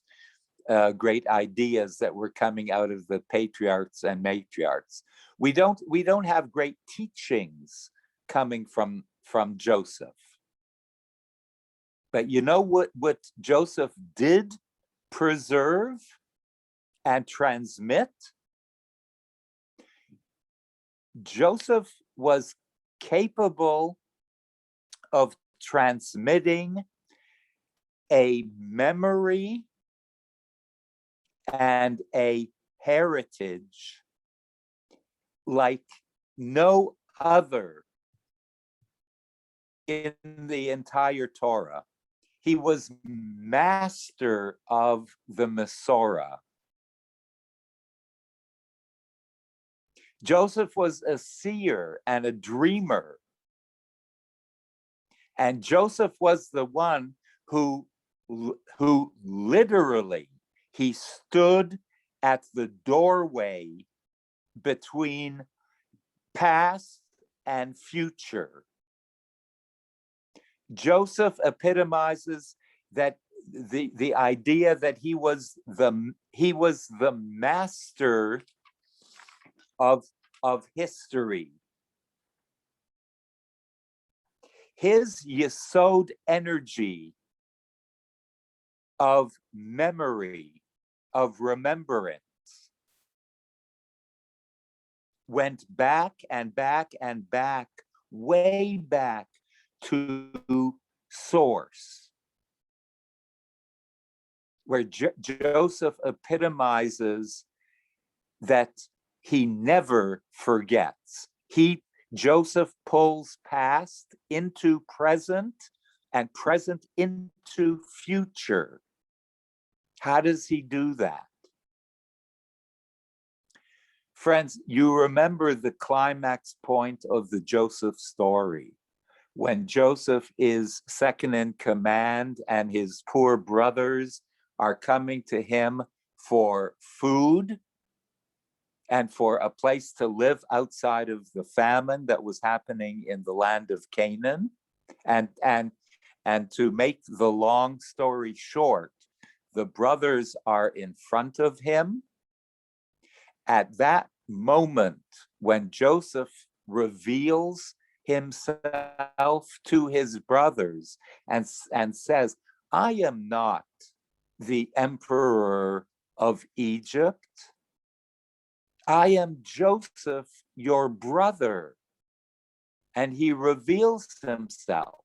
Speaker 2: ideas that were coming out of the patriarchs and matriarchs. We don't have great teachings coming from Joseph. But you know what Joseph did preserve and transmit? Joseph was capable of transmitting a memory and a heritage like no other in the entire Torah. He was master of the Masorah. Joseph was a seer and a dreamer. And Joseph was the one who literally, he stood at the doorway between past and future. Joseph epitomizes that the idea that he was the master of history. His yesod energy of memory, of remembrance, went back and back and back, way back to source, where Joseph epitomizes that he never forgets. Joseph pulls past into present and present into future. How does he do that? Friends, you remember the climax point of the Joseph story, when Joseph is second in command and his poor brothers are coming to him for food and for a place to live outside of the famine that was happening in the land of Canaan. And to make the long story short, the brothers are in front of him. At that moment, when Joseph reveals himself to his brothers and says, I am not the emperor of Egypt. I am Joseph, your brother. And he reveals himself,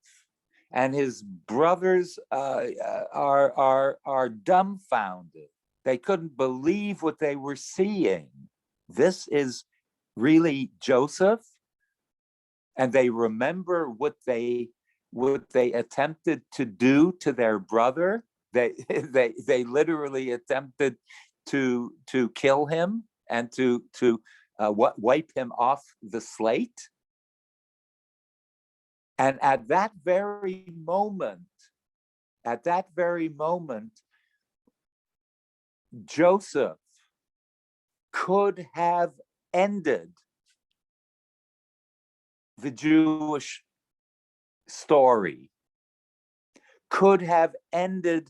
Speaker 2: and his brothers are dumbfounded. They couldn't believe what they were seeing. This is really Joseph? And they remember what they attempted to do to their brother. They literally attempted to kill him and to wipe him off the slate. And at that very moment, Joseph could have ended the Jewish story, could have ended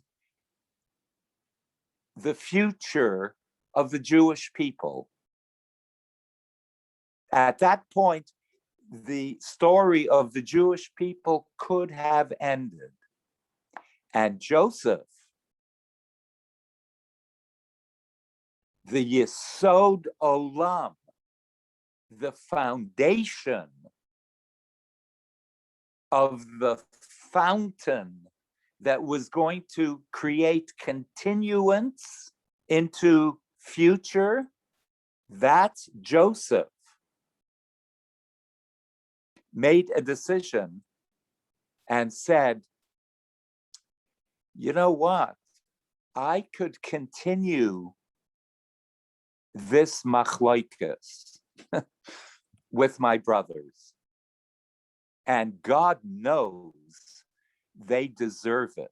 Speaker 2: the future of the Jewish people. At that point, the story of the Jewish people could have ended. And Joseph, the Yesod Olam, the foundation of the fountain that was going to create continuance into future, that's Joseph, made a decision and said, you know what? I could continue this machlokes with my brothers. And God knows they deserve it.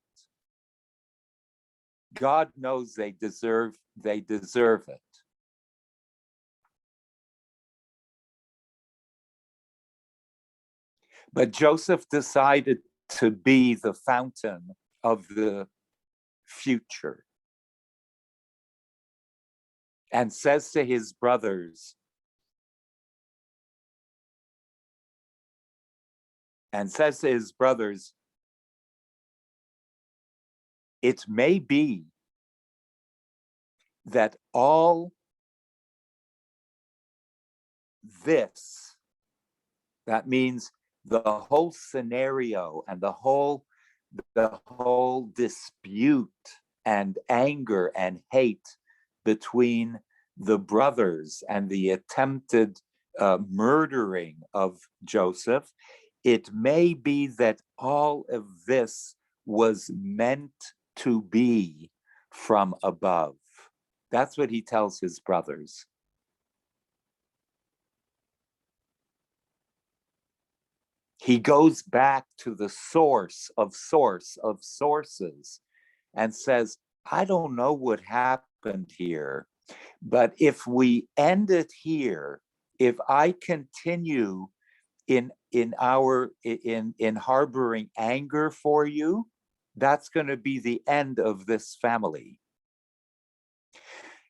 Speaker 2: God knows they deserve it. But Joseph decided to be the fountain of the future and says to his brothers, it may be that all this, that means the whole scenario and the whole dispute and anger and hate between the brothers and the attempted murdering of Joseph, it may be that all of this was meant to be from above. That's what he tells his brothers. He goes back to the source of sources and says, I don't know what happened here, but if we end it here, if I continue in harboring anger for you, that's going to be the end of this family.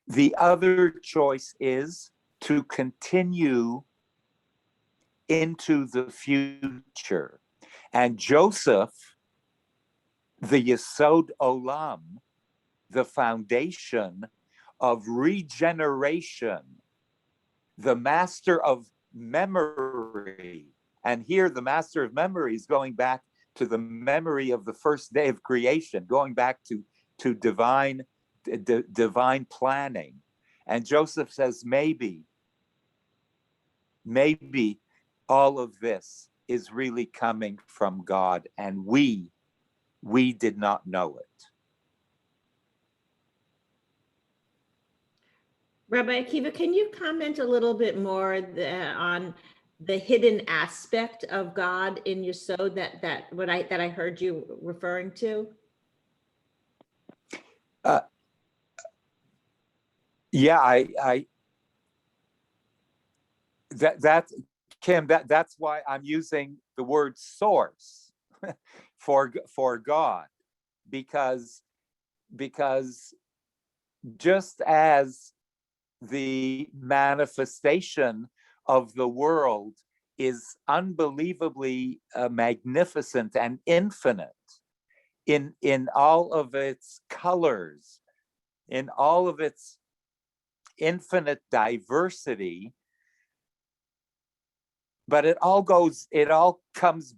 Speaker 2: The other choice is to continue into the future. And Joseph, the Yesod Olam, the foundation of regeneration, the master of memory. And here the master of memory is going back to the memory of the first day of creation, going back to divine planning. And Joseph says, maybe all of this is really coming from God, and we did not know it.
Speaker 1: Rabbi Akiva, can you comment a little bit more on the hidden aspect of God in Yesod that I heard you referring to?
Speaker 2: Yeah, I that Kim, that's why I'm using the word source for God, because just as the manifestation of the world is unbelievably magnificent and infinite in all of its colors, in all of its infinite diversity, but it all comes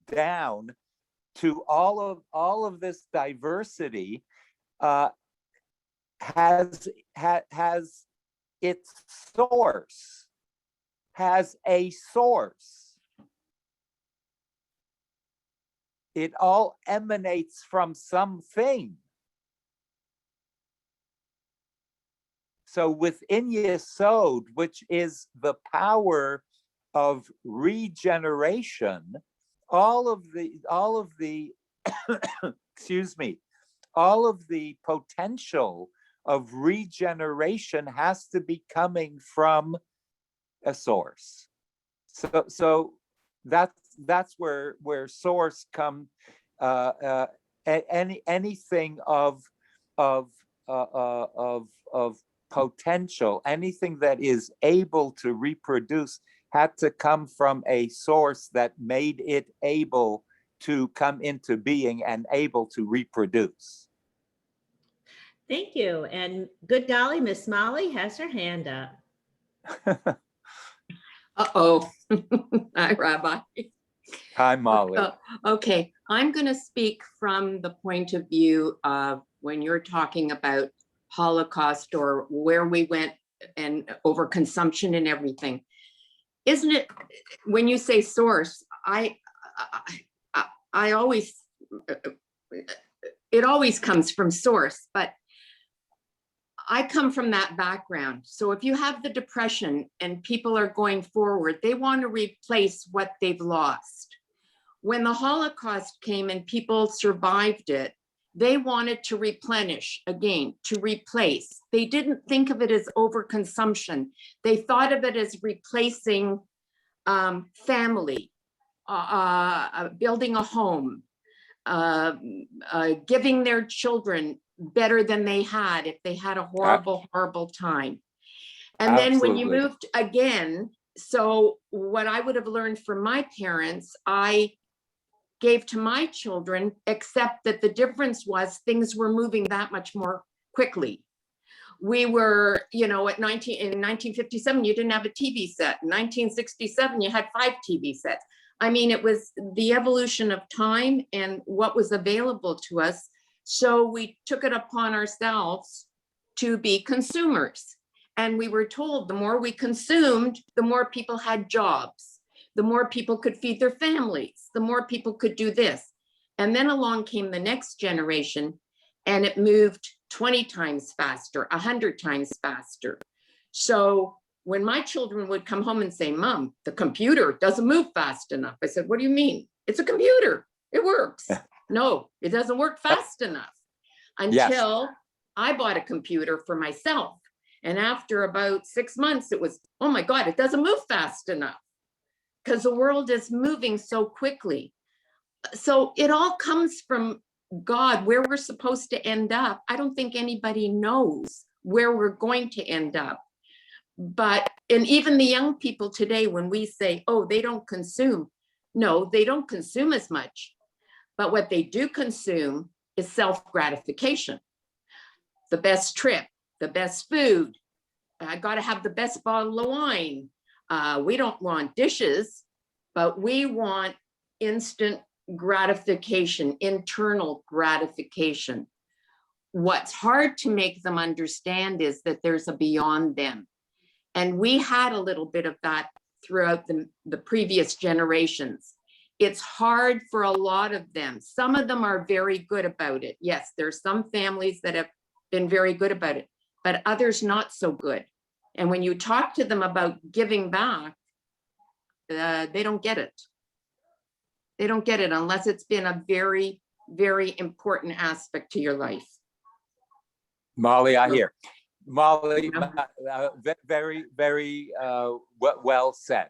Speaker 2: down to all of this diversity has its source, has a source. It all emanates from something. So within Yesod, which is the power of regeneration, all of the excuse me, all of the potential of regeneration has to be coming from a source. So that's where source come, anything of potential, anything that is able to reproduce had to come from a source that made it able to come into being and able to reproduce.
Speaker 1: Thank you. And good golly, Miss Molly has her hand up.
Speaker 7: Uh-oh. Hi, Rabbi.
Speaker 2: Hi, Molly.
Speaker 7: Okay, I'm going to speak from the point of view of when you're talking about Holocaust or where we went and overconsumption and everything. Isn't it, when you say source, I always, it always comes from source, but I come from that background. So if you have the depression and people are going forward, they want to replace what they've lost. When the Holocaust came and people survived it, they wanted to replenish again, to replace. They didn't think of it as overconsumption. They thought of it as replacing family, building a home, giving their children better than they had if they had a horrible time. And then when you moved again, so what I would have learned from my parents, I gave to my children, except that the difference was things were moving that much more quickly. We were, in 1957, you didn't have a TV set. In 1967, you had 5 TV sets. I mean, it was the evolution of time and what was available to us. So we took it upon ourselves to be consumers. And we were told the more we consumed, the more people had jobs, the more people could feed their families, the more people could do this. And then along came the next generation, and it moved 20 times faster, 100 times faster. So when my children would come home and say, Mom, the computer doesn't move fast enough. I said, what do you mean? It's a computer. It works. No, it doesn't work fast enough. Until I bought a computer for myself. And after about 6 months, it was, oh my God, it doesn't move fast enough. Because the world is moving so quickly. So it all comes from God, where we're supposed to end up. I don't think anybody knows where we're going to end up. But, and even the young people today, when we say, oh, they don't consume. No, they don't consume as much. But what they do consume is self-gratification. The best trip, the best food. I got to have the best bottle of wine. We don't want dishes, but we want instant gratification, internal gratification. What's hard to make them understand is that there's a beyond them. And we had a little bit of that throughout the previous generations. It's hard for a lot of them. Some of them are very good about it. Yes, there's some families that have been very good about it. but others not so good. And when you talk to them about giving back, they don't get it. They don't get it unless it's been a very, very important aspect to your life.
Speaker 2: Molly, I hear. Molly,
Speaker 7: Yeah.
Speaker 2: very, very well said.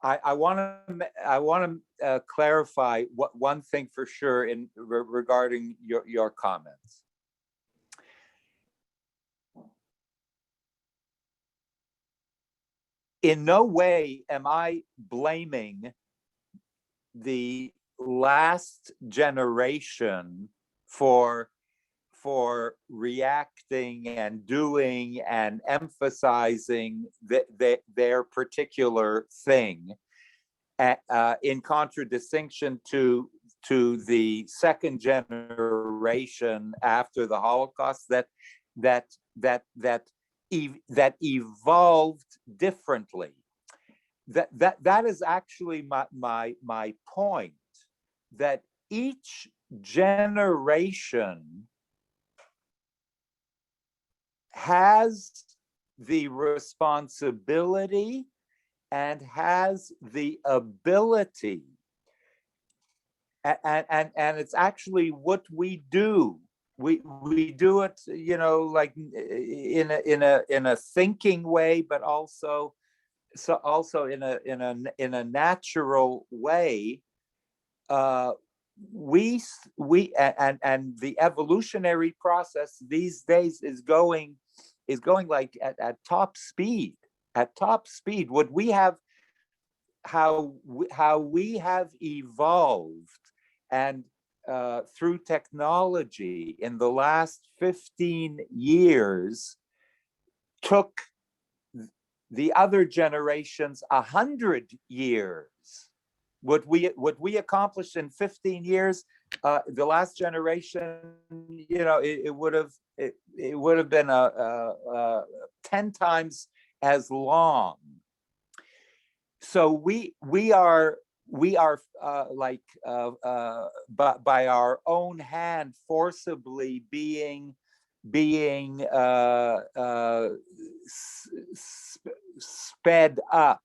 Speaker 2: I want to clarify one thing for sure in regarding your comments. In no way am I blaming the last generation for reacting and doing and emphasizing their particular thing, in contradistinction to the second generation after the Holocaust that evolved differently. That is actually my point, that each generation has the responsibility and has the ability, and it's actually what we do. We do it, you know, like in a thinking way, but also in a natural way. We and the evolutionary process these days is going like at top speed. What we have, how we have evolved, and through technology in the last 15 years took the other generations 100 years. What we accomplished in 15 years, the last generation, you know, it would have been 10 times as long. So we are like by our own hand forcibly being sped up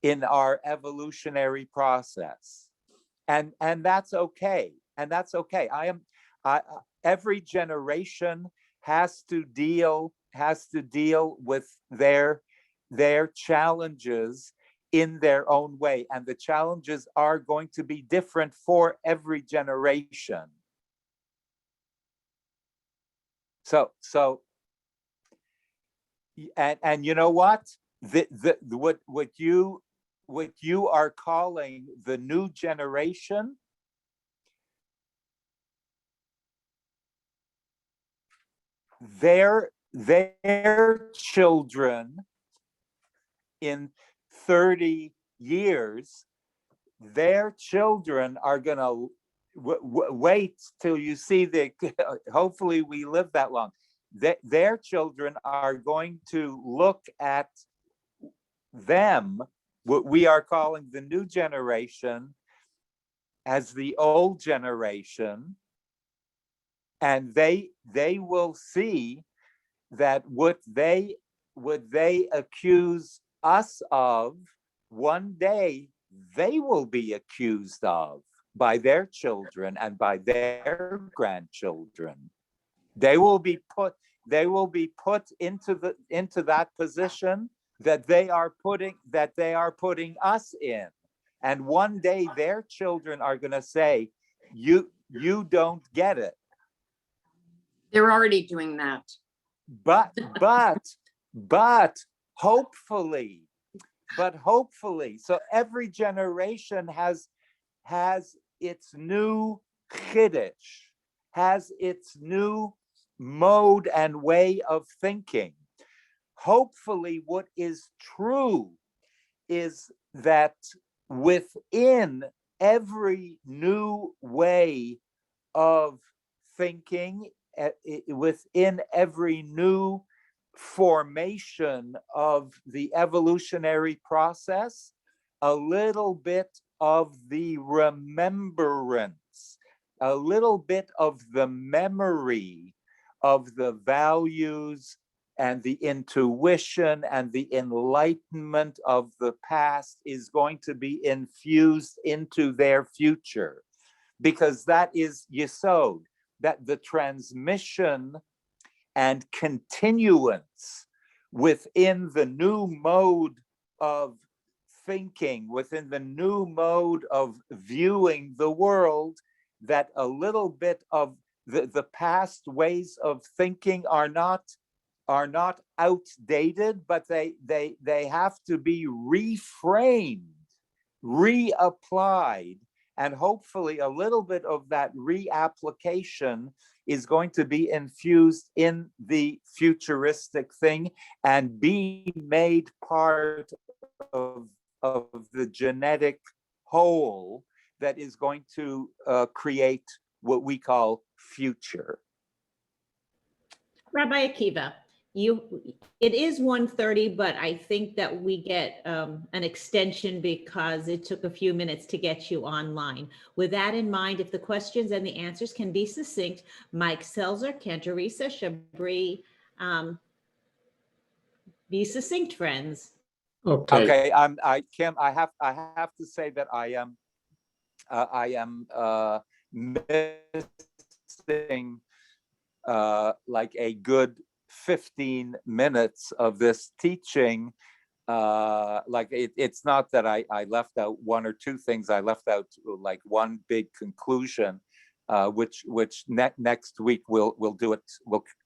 Speaker 2: in our evolutionary process, and that's okay. Every generation has to deal with their challenges in their own way, and the challenges are going to be different for every generation. So and you know what? What you are calling the new generation, their children in 30 years, their children are gonna wait till you see hopefully we live that long. Their children are going to look at them, what we are calling the new generation, as the old generation, and they will see that what they accuse us of, one day they will be accused of by their children and by their grandchildren. They will be put into that position that they are putting us in, and one day their children are going to say, you don't get it.
Speaker 7: They're already doing that.
Speaker 2: But hopefully, so every generation has its new chiddush, has its new mode and way of thinking. Hopefully, what is true is that within every new way of thinking, within every new formation of the evolutionary process, a little bit of the remembrance, a little bit of the memory of the values the intuition and the enlightenment of the past is going to be infused into their future, because that is Yesod, that the transmission and continuance within the new mode of thinking, within the new mode of viewing the world, that a little bit of the past ways of thinking are not outdated, but they have to be reframed, reapplied, and hopefully a little bit of that reapplication is going to be infused in the futuristic thing and be made part of the genetic whole that is going to create what we call future.
Speaker 1: Rabbi Akiva, it is 1:30, but I think that we get an extension because it took a few minutes to get you online. With that in mind, if the questions and the answers can be succinct, Mike Selzer, Cantorisa, Chabri, be succinct, friends.
Speaker 2: Okay, Kim, I have to say that I am missing like a good 15 minutes of this teaching. Like it's not that I left out one or two things. I left out like one big conclusion, which next week we'll do it.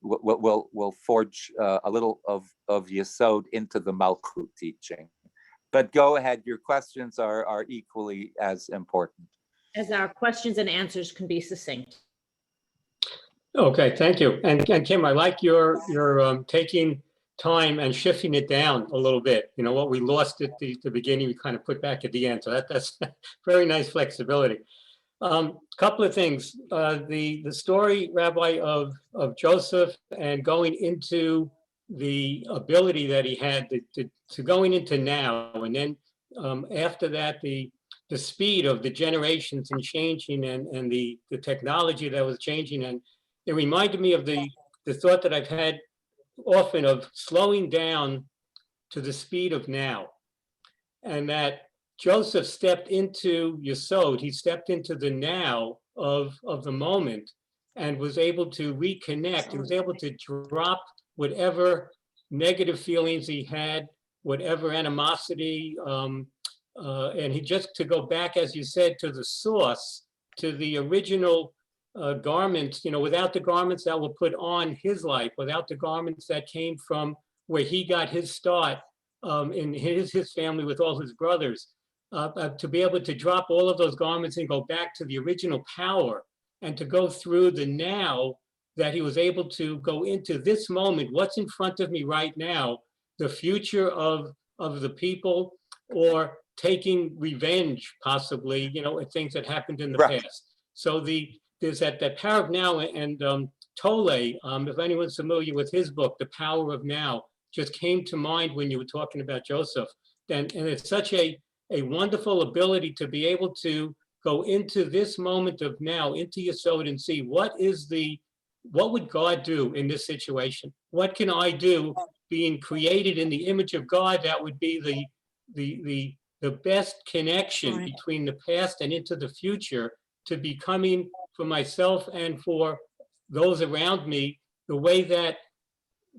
Speaker 2: We'll forge a little of Yesod into the Malchut teaching. But go ahead. Your questions are equally as important.
Speaker 1: As our questions and answers can be succinct.
Speaker 8: Okay, thank you. And Kim, I like your taking time and shifting it down a little bit. You know, what we lost at the beginning, we kind of put back at the end. So that's very nice flexibility. Couple of things. The story, Rabbi, of Joseph and going into the ability that he had to going into now, and then after that, the speed of the generations and changing and the technology that was changing. And it reminded me of the thought that I've had often of slowing down to the speed of now. And that Joseph stepped into Yesod, he stepped into the now of the moment and was able to reconnect. He was able to drop whatever negative feelings he had, whatever animosity, and he just to go back, as you said, to the source, to the original garments, you know, without the garments that were put on his life, without the garments that came from where he got his start in his family with all his brothers, to be able to drop all of those garments and go back to the original power and to go through the now, that he was able to go into this moment, what's in front of me right now, the future of the people, or taking revenge, possibly, you know, at things that happened in the past. So there's that power of now, and Tolle, if anyone's familiar with his book, The Power of Now, just came to mind when you were talking about Joseph. And it's such a wonderful ability to be able to go into this moment of now, into Yesod, and see what would God do in this situation? What can I do, being created in the image of God? That would be the best connection between the past and into the future, to becoming, for myself and for those around me, the way that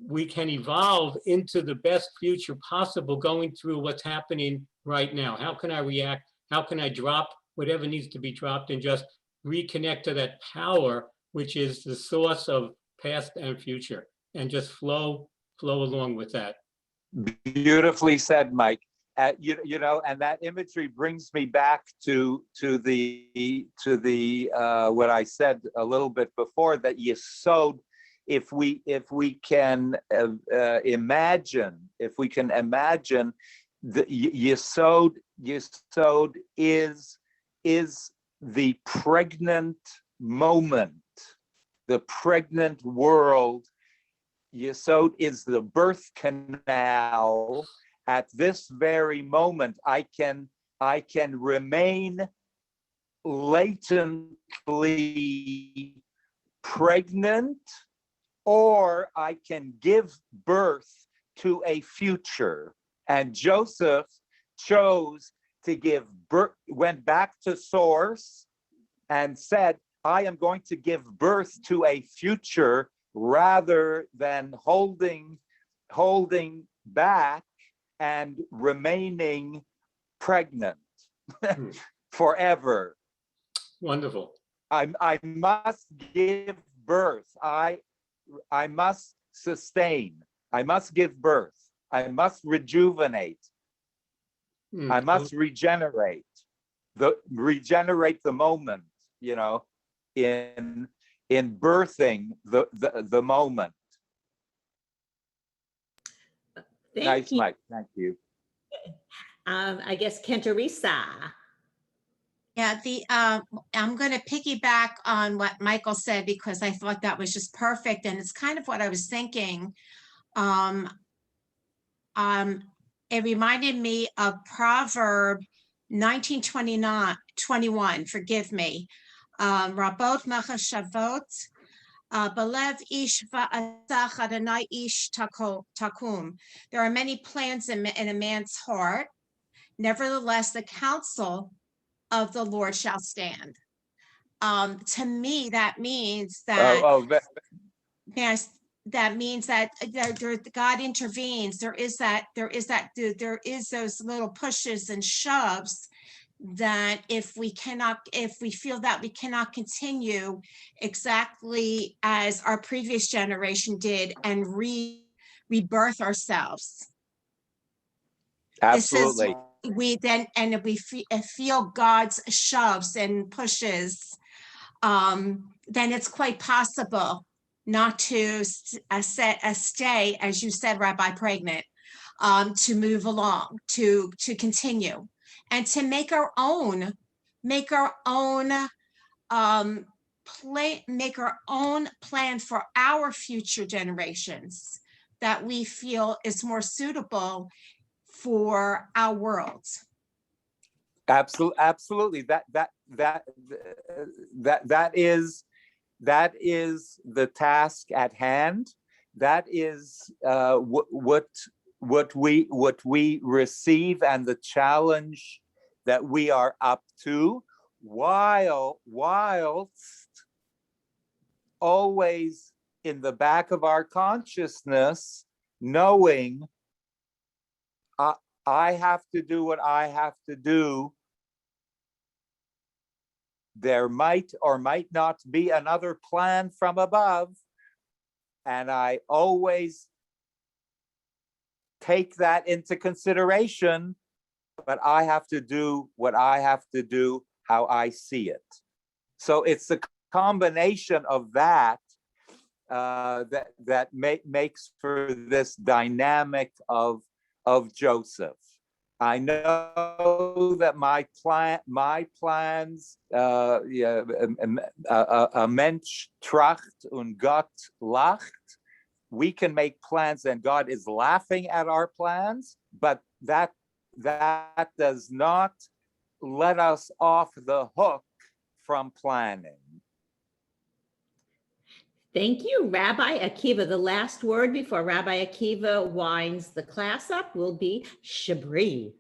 Speaker 8: we can evolve into the best future possible, going through what's happening right now. How can I react? How can I drop whatever needs to be dropped and just reconnect to that power, which is the source of past and future, and just flow along with that.
Speaker 2: Beautifully said, Mike. You know, and that imagery brings me back to the what I said a little bit before, that Yesod, if we can imagine the Yesod is the pregnant moment, the pregnant world. Yesod is the birth canal. At this very moment, I can remain latently pregnant or I can give birth to a future. And Joseph chose to give birth, went back to source and said, I am going to give birth to a future rather than holding back and remaining pregnant forever.
Speaker 8: Wonderful.
Speaker 2: I must give birth. I must sustain. I must give birth. I must rejuvenate. I must regenerate. Regenerate the moment, you know, in birthing the moment. Nice,
Speaker 1: you.
Speaker 2: Mike. Thank you.
Speaker 1: I guess Kenterisa.
Speaker 5: Yeah, I'm going to piggyback on what Michael said because I thought that was just perfect, and it's kind of what I was thinking. It reminded me of Proverb 19:21. Forgive me. Rabot machashavot, belev ish va'asach Adonai ish takum. There are many plans in a man's heart. Nevertheless, the counsel of the Lord shall stand. To me, that means that that means that God intervenes. There is those little pushes and shoves that if we feel that we cannot continue exactly as our previous generation did and rebirth ourselves.
Speaker 2: Absolutely.
Speaker 5: We feel God's shoves and pushes, then it's quite possible not to stay, as you said, Rabbi, pregnant, to move along, to continue, and to make our own plan for our future generations that we feel is more suitable for our world.
Speaker 2: Absolutely. That is the task at hand. That is what we receive and the challenge that we are up to, whilst always in the back of our consciousness, knowing I have to do what I have to do. There might or might not be another plan from above. And I always take that into consideration, but I have to do what I have to do, how I see it. So it's a combination of that that makes for this dynamic of Joseph. I know that my plans, a Mensch tracht und Gott lacht. We can make plans and God is laughing at our plans, but that does not let us off the hook from planning.
Speaker 1: Thank you, Rabbi Akiva. The last word before Rabbi Akiva winds the class up will be Shabri.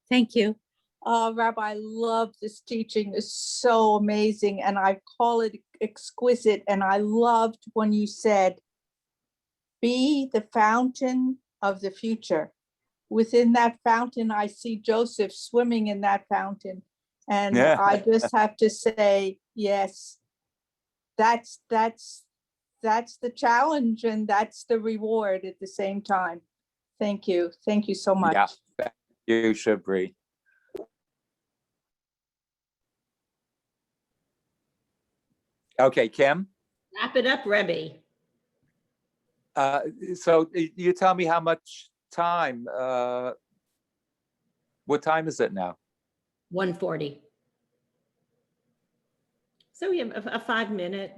Speaker 3: Thank you. Rabbi, I love this teaching. It's so amazing. And I call it exquisite. And I loved when you said, be the fountain of the future. Within that fountain, I see Joseph swimming in that fountain. And
Speaker 2: Yeah.
Speaker 3: I just have to say, yes, that's the challenge and that's the reward at the same time. Thank you. Thank you so much.
Speaker 2: Yeah. Thank you, Shabri. Okay, Kim.
Speaker 1: Wrap it up, Rebbe.
Speaker 2: So you tell me how much time, what time is it now?
Speaker 1: 1:40. So we have a 5-minute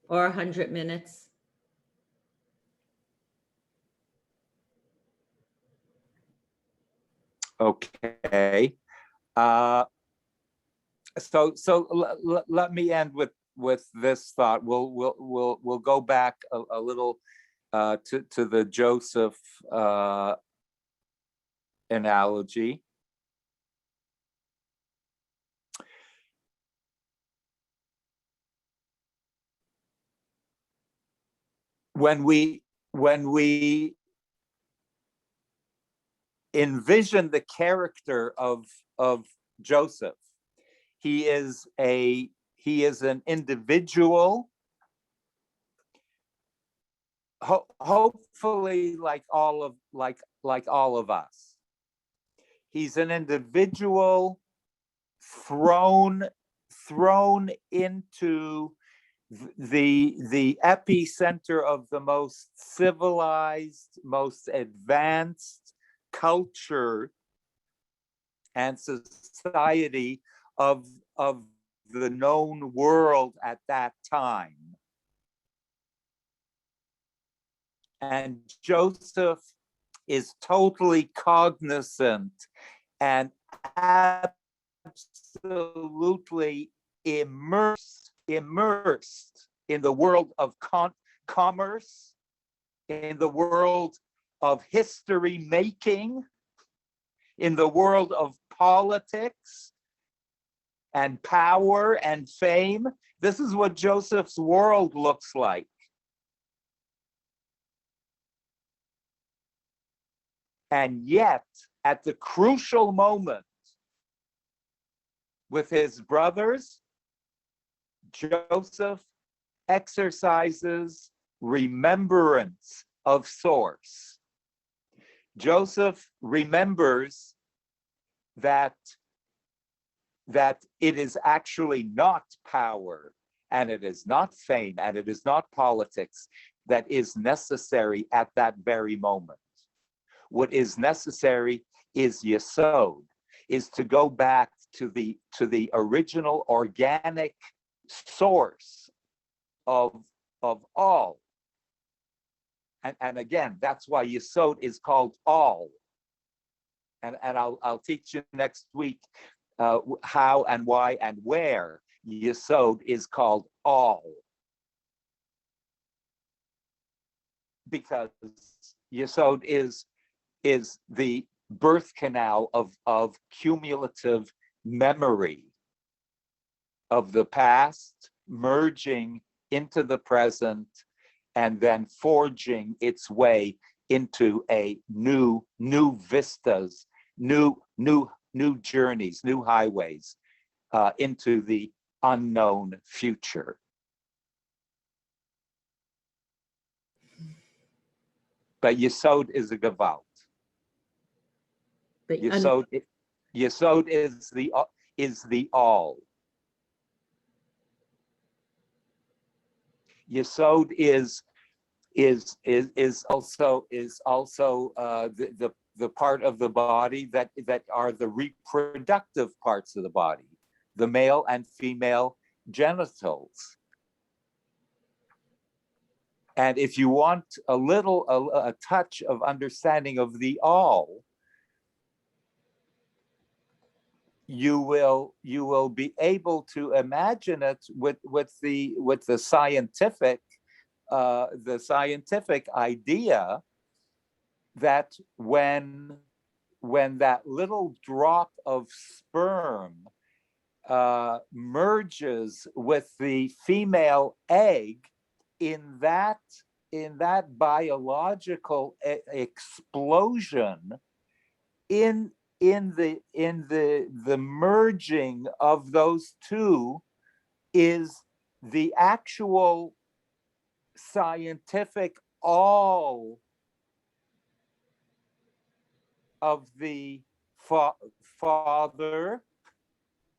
Speaker 1: or 100 minutes.
Speaker 2: Okay. let me end with this thought. We'll go back a little to the Joseph analogy. When we envision the character of Joseph, he is an individual, hopefully like all of us. He's an individual thrown into the epicenter of the most civilized, most advanced culture and society of the known world at that time. And Joseph is totally cognizant and absolutely immersed in the world of commerce, in the world of history making, in the world of politics and power and fame. This is what Joseph's world looks like. And yet, at the crucial moment with his brothers, Joseph exercises remembrance of source. Joseph remembers that it is actually not power, and it is not fame, and it is not politics that is necessary at that very moment. What is necessary is yesod, is to go back to the original organic source of all. And again, that's why yesod is called all. And I'll teach you next week how and why and where yesod is called all. Because yesod is the birth canal of cumulative memory of the past merging into the present and then forging its way into a new vistas, new journeys, new highways into the unknown future. But yesod is a gewalt. Yesod is the all. Yesod is also the part of the body that are the reproductive parts of the body, the male and female genitals. And if you want a touch of understanding of the all, you will be able to imagine it with the scientific idea that when that little drop of sperm merges with the female egg, in that biological explosion, in the merging of those two, is the actual scientific all of the father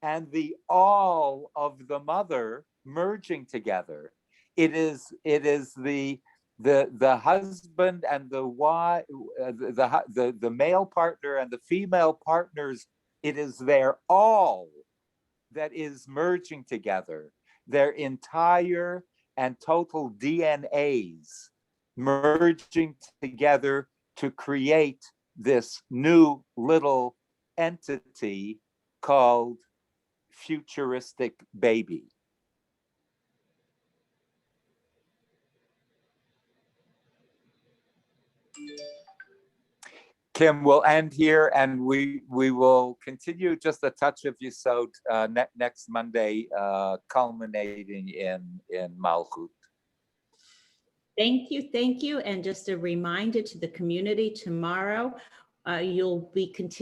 Speaker 2: and the all of the mother merging together. It is the husband and the wife, the male partner and the female partners. It is their all that is merging together, their entire and total DNAs merging together to create this new little entity called futuristic baby. Kim, we'll end here, and we will continue just a touch of Yesod next Monday, culminating in Malchut.
Speaker 1: Thank you. And just a reminder to the community, tomorrow, you'll be continuing